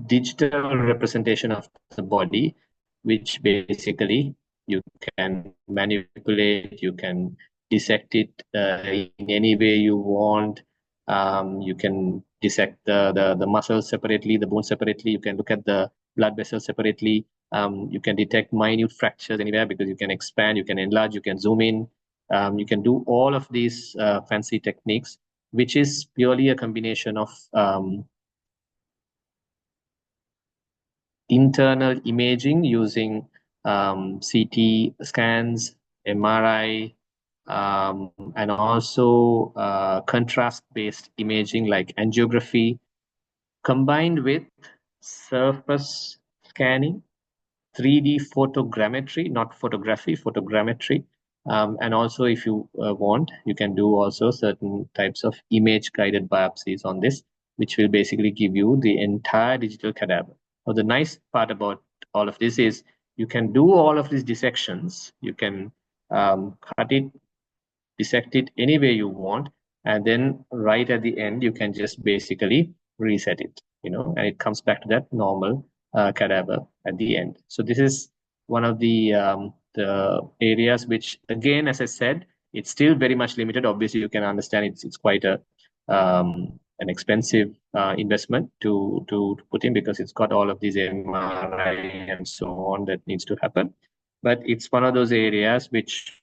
digital representation of the body, which basically you can manipulate, you can dissect it in any way you want. You can dissect the muscles separately, the bone separately. You can look at the blood vessels separately. You can detect minute fractures anywhere because you can expand, you can enlarge, you can zoom in. You can do all of these fancy techniques, which is purely a combination of internal imaging using CT scans, MRI, and also contrast-based imaging like angiography, combined with surface scanning, 3D photogrammetry, not photography, photogrammetry. And also, if you want, you can do also certain types of image-guided biopsies on this, which will basically give you the entire digital cadaver. Now, the nice part about all of this is you can do all of these dissections. You can cut it, dissect it any way you want, and then right at the end, you can just basically reset it, and it comes back to that normal cadaver at the end. So this is one of the areas which, again, as I said, it's still very much limited. Obviously, you can understand it's quite an expensive investment to put in, because it's got all of these MRI and so on that needs to happen. But it's one of those areas which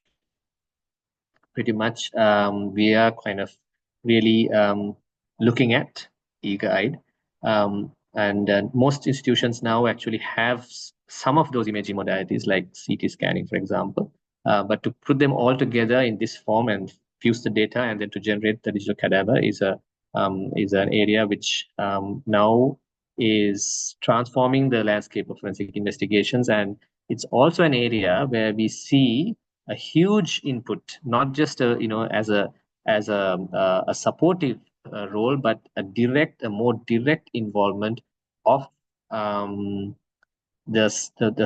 pretty much we are kind of really looking at eager-eyed. And most institutions now actually have some of those imaging modalities, like CT scanning, for example. But to put them all together in this form and fuse the data and then to generate the digital cadaver is an area which now is transforming the landscape of forensic investigations. And it's also an area where we see a huge input, not just as a supportive role, but a more direct involvement of um, the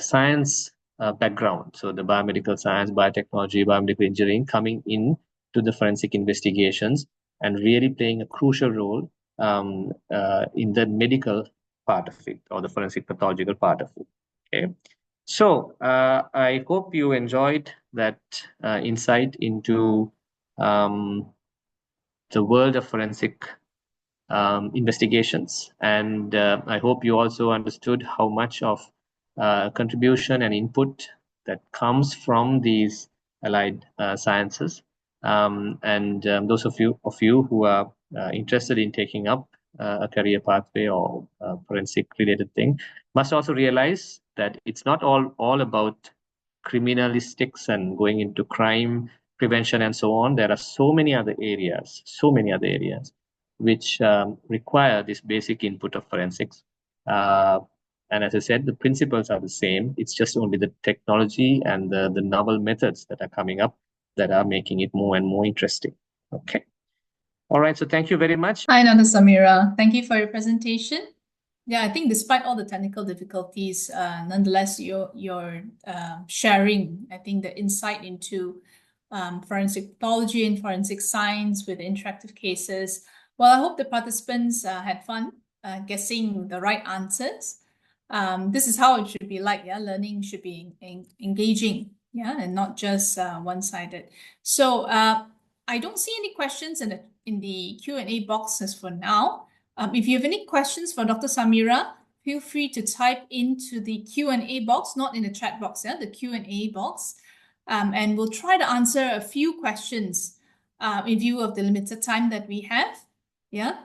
science background. So the biomedical science, biotechnology, biomedical engineering coming in to the forensic investigations and really playing a crucial role in the medical part of it, or the forensic pathological part of it. Okay. So I hope you enjoyed that insight into um, the world of forensic investigations. And I hope you also understood how much of contribution and input that comes from these allied sciences. And those of you who are interested in taking up a career pathway or forensic related thing must also realize that it's not all about criminalistics and going into crime prevention and so on. There are so many other areas which require this basic input of forensics. Uh, and as I said, the principles are the same. It's just only the technology and the novel methods that are coming up that are making it more and more interesting. Okay. All right. So thank you very much.
Hi, Dr. Samira. Thank you for your presentation. Yeah, I think despite all the technical difficulties, nonetheless, you're sharing, I think, the insight into forensic pathology and forensic science with interactive cases. Well, I hope the participants had fun guessing the right answers. This is how it should be like, yeah, learning should be engaging, yeah, and not just one-sided. So I don't see any questions in the Q&A boxes for now. If you have any questions for Dr. Samira, feel free to type into the Q&A box, not in the chat box, yeah, the Q&A box. And we'll try to answer a few questions in view of the limited time that we have. Yeah.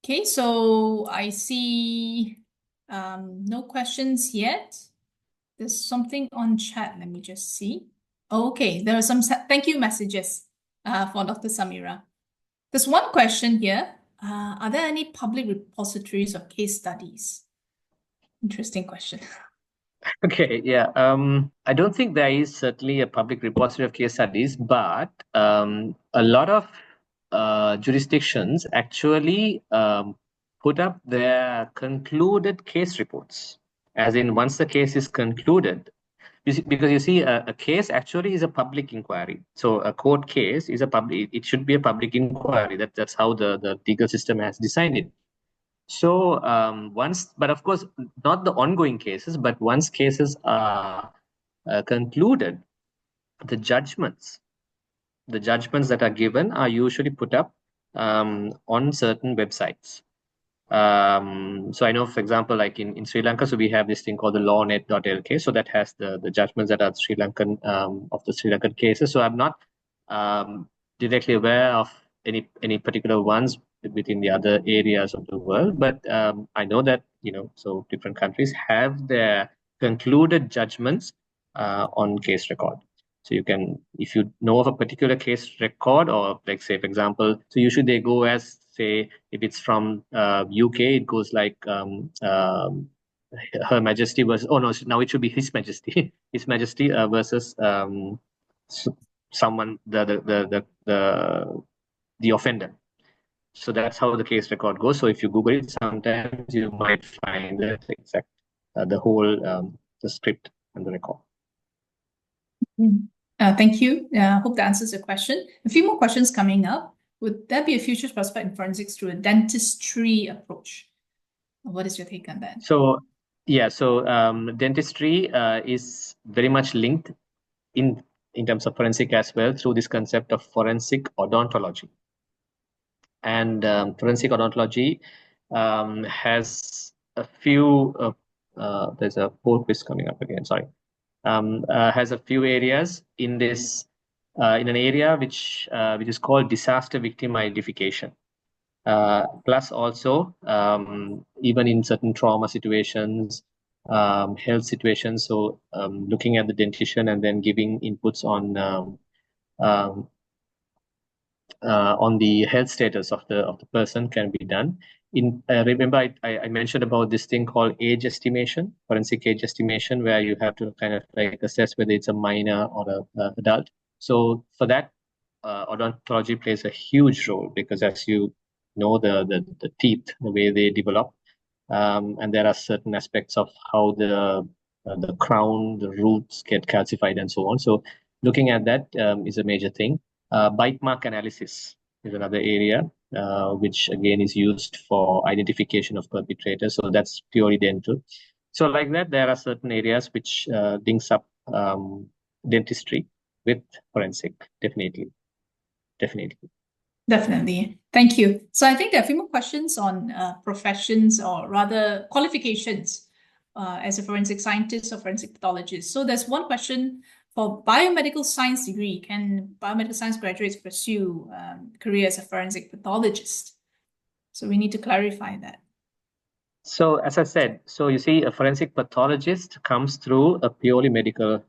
Okay, so I see no questions yet. There's something on chat. Let me just see. Okay, there are some thank you messages for Dr. Samira. There's one question here. Are there any public repositories of case studies? Interesting question.
Okay, yeah. I don't think there is certainly a public repository of case studies, but a lot of jurisdictions actually put up their concluded case reports. As in, once the case is concluded, because you see, a case actually is a public inquiry. So a court case is it should be a public inquiry. That's how the legal system has designed it. So but of course, not the ongoing cases, but once cases are concluded, the judgments that are given are usually put up on certain websites. So I know, for example, like in Sri Lanka, so we have this thing called the lawnet.lk. So that has the judgments that are Sri Lankan of the Sri Lankan cases. So I'm not directly aware of any particular ones within the other areas of the world, but I know that so different countries have their concluded judgments on case record. So you can, if you know of a particular case record, or like say, for example, so usually they go as, say, if it's from UK, it goes like Her Majesty versus, oh no, now it should be His Majesty, His Majesty versus someone, the offender. So that's how the case record goes. So if you Google it, sometimes you might find that exact the whole the script and the record.
Thank you. Hope that answers your question. A few more questions coming up. Would there be a future prospect in forensics through a dentistry approach? What is your take on that?
So yeah, so dentistry is very much linked in terms of forensic as well through this concept of forensic odontology. And forensic odontology has a few. There's a poll quiz coming up again. Sorry, has a few areas in this in an area which is called disaster victim identification. Plus also, even in certain trauma situations, health situations, so looking at the dentition and then giving inputs um, on the health status of the person can be done. Remember I mentioned about this thing called age estimation, forensic age estimation, where you have to kind of like assess whether it's a minor or a adult. So for that, odontology plays a huge role because, as you know, the teeth, the way they develop, and there are certain aspects of how the crown, the roots get calcified and so on. So looking at that is a major thing. Bite mark analysis is another area which again is used for identification of perpetrators. So that's purely dental. So like that, there are certain areas which links up dentistry with forensic. Definitely, definitely.
Definitely. Thank you. So I think there are a few more questions on professions, or rather qualifications, as a forensic scientist or forensic pathologist. So there's one question: for biomedical science degree, can biomedical science graduates pursue career as a forensic pathologist? So we need to clarify that.
So as I said, so you see, a forensic pathologist comes through a purely medical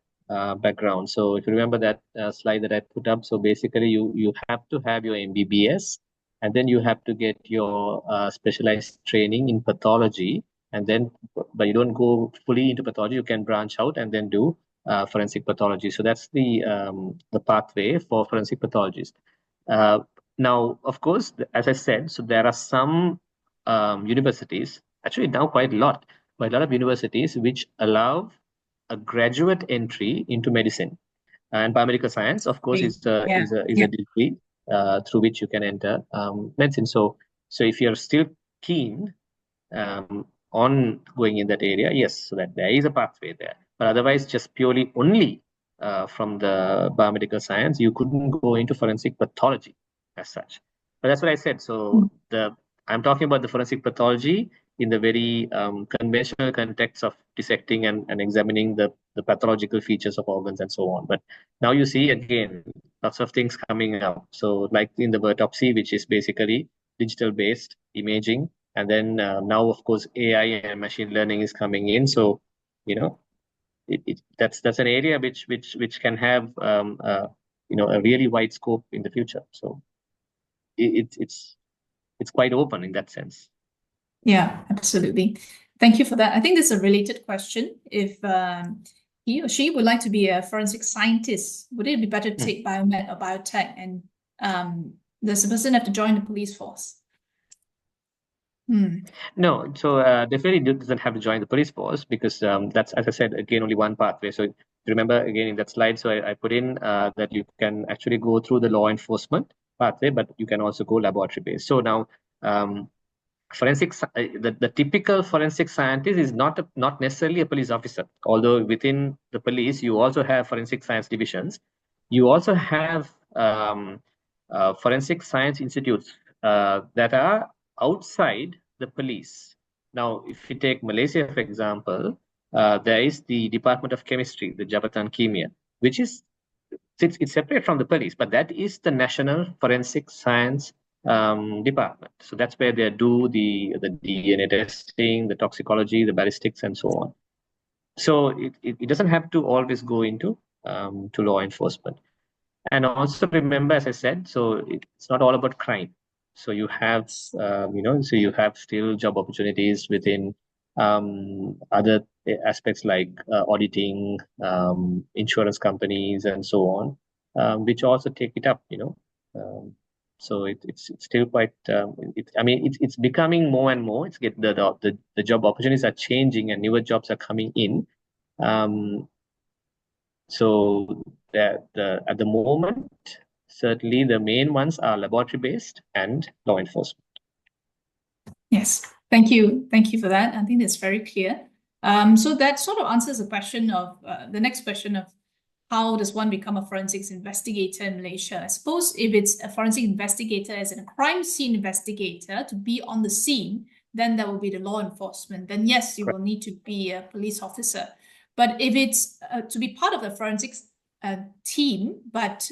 background. So if you remember that slide that I put up, so basically you have to have your MBBS, and then you have to get your specialized training in pathology, and then, but you don't go fully into pathology. You can branch out and then do forensic pathology. So that's the pathway for forensic pathologists. Uh, Now, of course, as I said, so there are some universities, actually now quite a lot of universities which allow a graduate entry into medicine. And biomedical science, of course,
Great.
is a
Yeah.
is a is
Yeah.
a degree through which you can enter medicine. So if you're still keen on going in that area, yes, so that there is a pathway there. But otherwise, just purely only from the biomedical science, you couldn't go into forensic pathology as such. But that's what I said. So I'm talking about the forensic pathology in the very conventional context of dissecting and examining the pathological features of organs and so on. But now you see again lots of things coming up. So like in the autopsy, which is basically digital based imaging, and then now of course AI and machine learning is coming in. So you know that's an area which can have a really wide scope in the future. So it's quite open in that sense.
Yeah, absolutely. Thank you for that. I think this is a related question. If he or she would like to be a forensic scientist, would it be better to take biomed or biotech? And does the person have to join the police force?
No, so definitely doesn't have to join the police force because that's, as I said, again, only one pathway. So remember again in that slide, so I put in that you can actually go through the law enforcement pathway, but you can also go laboratory based. So now the typical forensic scientist is not necessarily a police officer, although within the police you also have forensic science divisions. You also have forensic science institutes that are outside the police. Now if you take Malaysia for example, there is the Department of Chemistry, the Jabatan Kimia, which is it's separate from the police, but that is the National Forensic Science department. So that's where they do the DNA testing, the toxicology, the ballistics, and so on. So it doesn't have to always go into to law enforcement. And also remember, as I said, so it's not all about crime. So you have, so you have still job opportunities within other aspects like auditing, insurance companies, and so on, which also take it up. So it's still quite. I mean, it's becoming more and more. It's get the job opportunities are changing and newer jobs are coming in. Um, so at the moment, certainly the main ones are laboratory based and law enforcement.
Yes, thank you. Thank you for that. I think that's very clear. So that sort of answers the question of the next question of how does one become a forensics investigator in Malaysia? I suppose if it's a forensic investigator as in a crime scene investigator to be on the scene, then that will be the law enforcement. Then yes, you will need to be a police officer. But if it's to be part of the forensics team, but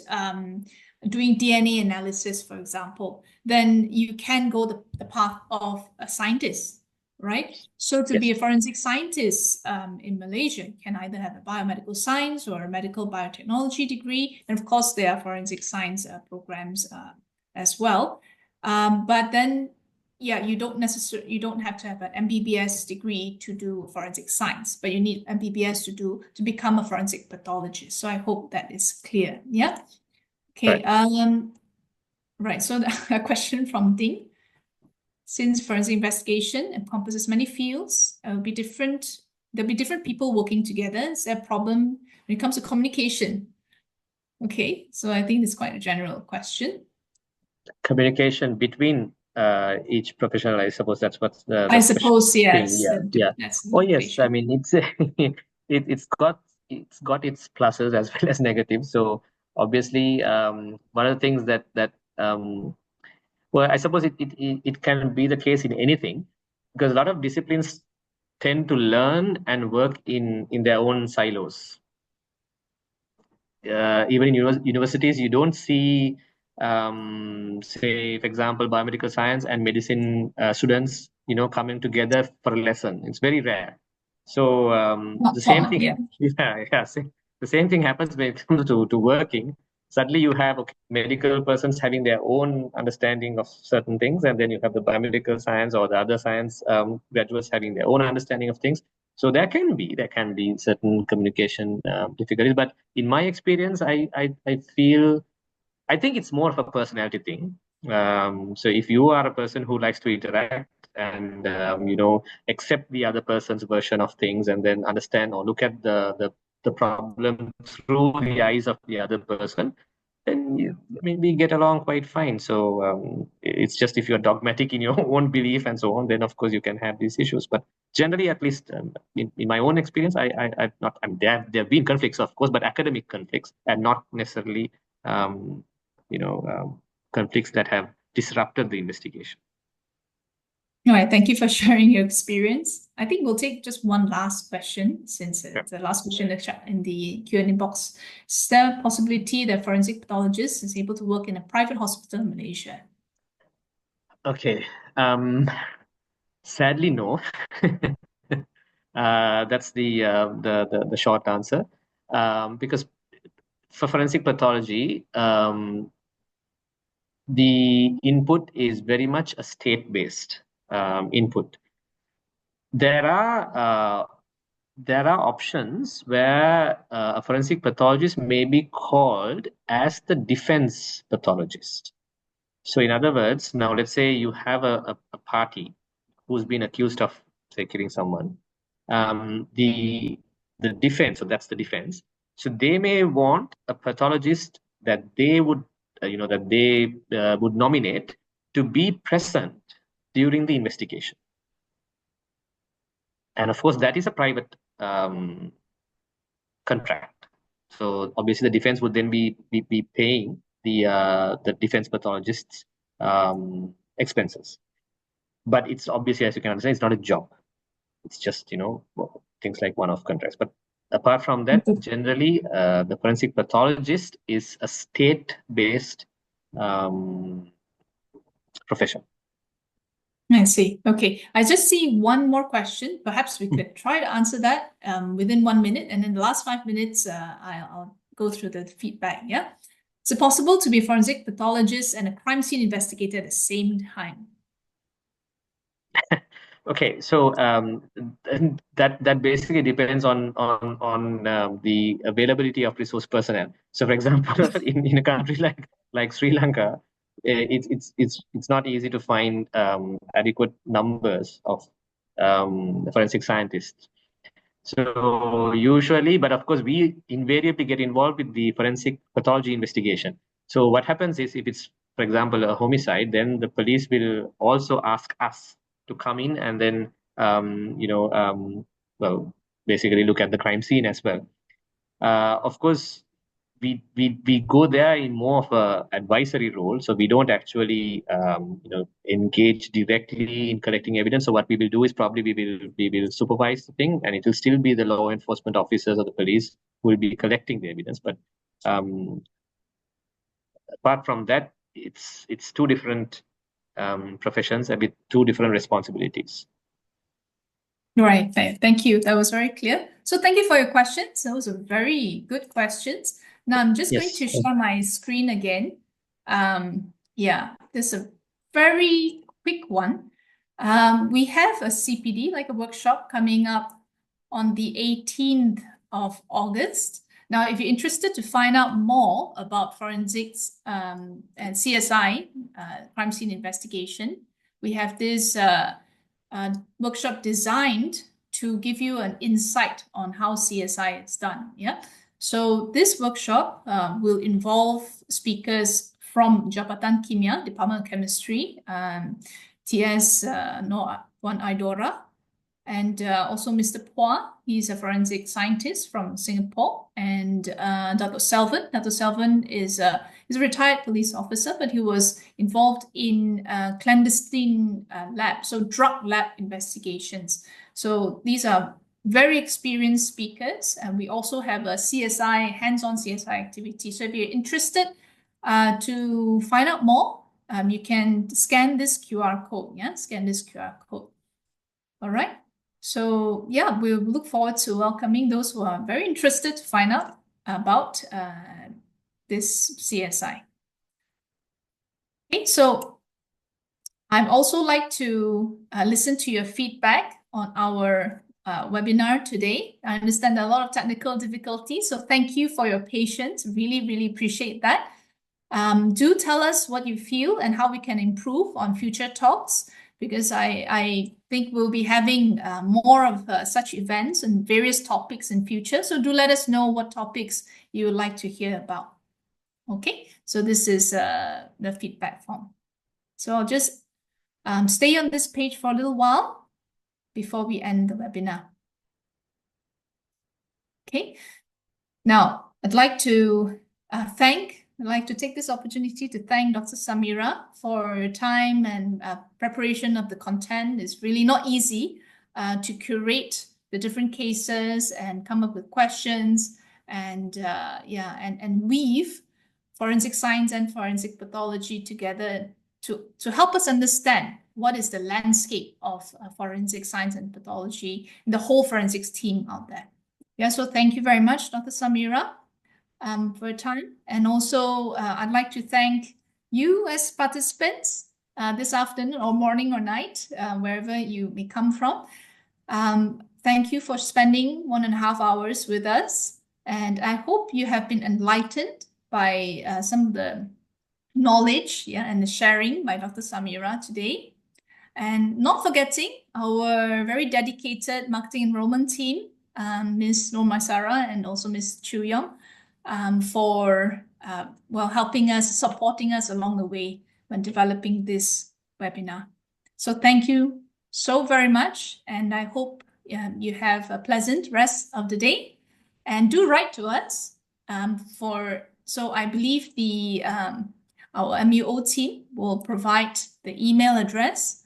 doing DNA analysis, for example, then you can go the path of a scientist, right? So to be a
Yes.
forensic scientist in Malaysia, you can either have a biomedical science or a medical biotechnology degree. And of course, there are forensic science programs as well. But then, yeah, you don't have to have an MBBS degree to do forensic science, but you need MBBS to become a forensic pathologist. So I hope that is clear. Yeah. Okay.
Right.
Right. So a question from Ding. Since forensic investigation encompasses many fields, there'll be different people working together. Is there a problem when it comes to communication? Okay. So I think it's quite a general question.
Communication between each professional, I suppose that's what
I
the question
suppose,
is saying.
yes,
Yeah, yeah.
that's the
Oh yes, I
motivation.
mean it's got its pluses as well as negatives. So obviously, one of the things that well, I suppose it can be the case in anything, because a lot of disciplines tend to learn and work in their own silos. Even in universities, you don't see, say, for example, biomedical science and medicine students, coming together for a lesson. It's very rare. So
Not
the same
common,
thing,
yeah.
yeah, yeah. The same thing happens when it comes to working. Suddenly, you have medical persons having their own understanding of certain things, and then you have the biomedical science or the other science graduates having their own understanding of things. So there can be certain communication difficulties, but in my experience, I think it's more of a personality thing. So if you are a person who likes to interact and accept the other person's version of things, and then understand or look at the problem through the eyes of the other person, then I mean, we get along quite fine. So it's just if you're dogmatic in your own belief and so on, then of course you can have these issues. But generally, at least in my own experience, I've not. I mean, there have been conflicts, of course, but academic conflicts, and not necessarily um, conflicts that have disrupted the investigation.
All right, thank you for sharing your experience. I think we'll take just one last question, since
Yeah.
it's the last question in the Q&A box. Is there a possibility that forensic pathologist is able to work in a private hospital in Malaysia?
Okay. Sadly, no. That's the short answer. Because for forensic pathology, the input is very much a state-based input. There are options where a forensic pathologist may be called as the defense pathologist. So, in other words, now let's say you have a party who's been accused of, say, killing someone. The defense, so that's the defense. So they may want a pathologist that they would nominate to be present during the investigation. And of course, that is a private contract. So obviously, the defense would then be paying the defense pathologists expenses. But it's obviously, as you can understand, it's not a job. It's just things like one-off contracts. But apart from that, generally, the forensic pathologist is a state-based profession.
I see. Okay. I just see one more question. Perhaps we could try to answer that within 1 minute. And in the last 5 minutes, I'll go through the feedback. Yeah. Is it possible to be a forensic pathologist and a crime scene investigator at the same time?
Okay, so that basically depends on the availability of resource personnel. So, for example, in a country like Sri Lanka, it's not easy to find adequate numbers of forensic scientists. So usually, but of course, we invariably get involved with the forensic pathology investigation. So what happens is, if it's, for example, a homicide, then the police will also ask us to come in and then, well, basically look at the crime scene as well. Of course, we go there in more of a advisory role, so we don't actually engage directly in collecting evidence. So what we will do is probably we will supervise the thing, and it will still be the law enforcement officers or the police who will be collecting the evidence. But apart from that, it's two different professions and with two different responsibilities.
Right. Thank you. That was very clear. So thank you for your questions. Those are very good questions. Now I'm just going
Yes.
to share my screen again. Yeah, this is a very quick one. We have a CPD, like a workshop, coming up on the 18th of August. Now, if you're interested to find out more about forensics and CSI, crime scene investigation, we have this workshop designed to give you an insight on how CSI is done. Yeah. So this workshop will involve speakers from Jabatan Kimia, Department of Chemistry, TS Noah Wan Aidora, and also Mr. Phua. He's a forensic scientist from Singapore, and Dr. Selvin. Dr. Selvin is a retired police officer, but he was involved in clandestine lab, so drug lab investigations. So these are very experienced speakers, and we also have a CSI, hands-on CSI activity. So if you're interested to find out more, you can scan this QR code. Yeah, scan this QR code. All right. So yeah, we look forward to welcoming those who are very interested to find out about this CSI. Okay, so I'd also like to listen to your feedback on our webinar today. I understand a lot of technical difficulties, so thank you for your patience. Really, really appreciate that. Do tell us what you feel and how we can improve on future talks, because I think we'll be having more of such events and various topics in future. So do let us know what topics you would like to hear about. Okay, so this is the feedback form. So I'll just stay on this page for a little while before we end the webinar. Okay, now I'd like to I'd like to take this opportunity to thank Dr. Samira for her time and preparation of the content. It's really not easy to curate the different cases and come up with questions and weave forensic science and forensic pathology together to help us understand what is the landscape of forensic science and pathology and the whole forensics team out there. Yeah, so thank you very much, Dr. Samira, for your time. And also, I'd like to thank you as participants this afternoon or morning or night, wherever you may come from. Thank you for spending 1.5 hours with us. And I hope you have been enlightened by some of the knowledge and the sharing by Dr. Samira today. And not forgetting our very dedicated marketing enrollment team, Ms. Norma Sarah and also Ms. Chu Yong, for helping us, supporting us along the way when developing this webinar. So thank you so very much, and I hope you have a pleasant rest of the day. And do write to us so I believe our MUO team will provide the email address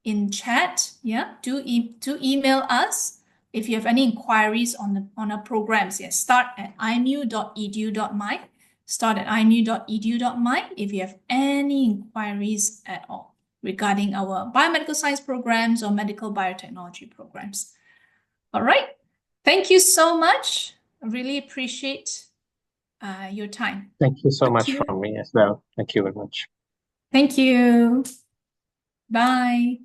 in chat. Yeah, do email us if you have any inquiries on our programs. Yes, start@imu.edu.my. Start@imu.edu.my if you have any inquiries at all regarding our biomedical science programs or medical biotechnology programs. All right. Thank you so much. I really appreciate your time.
Thank you so much from me as well. Thank you very much.
Thank you. Bye.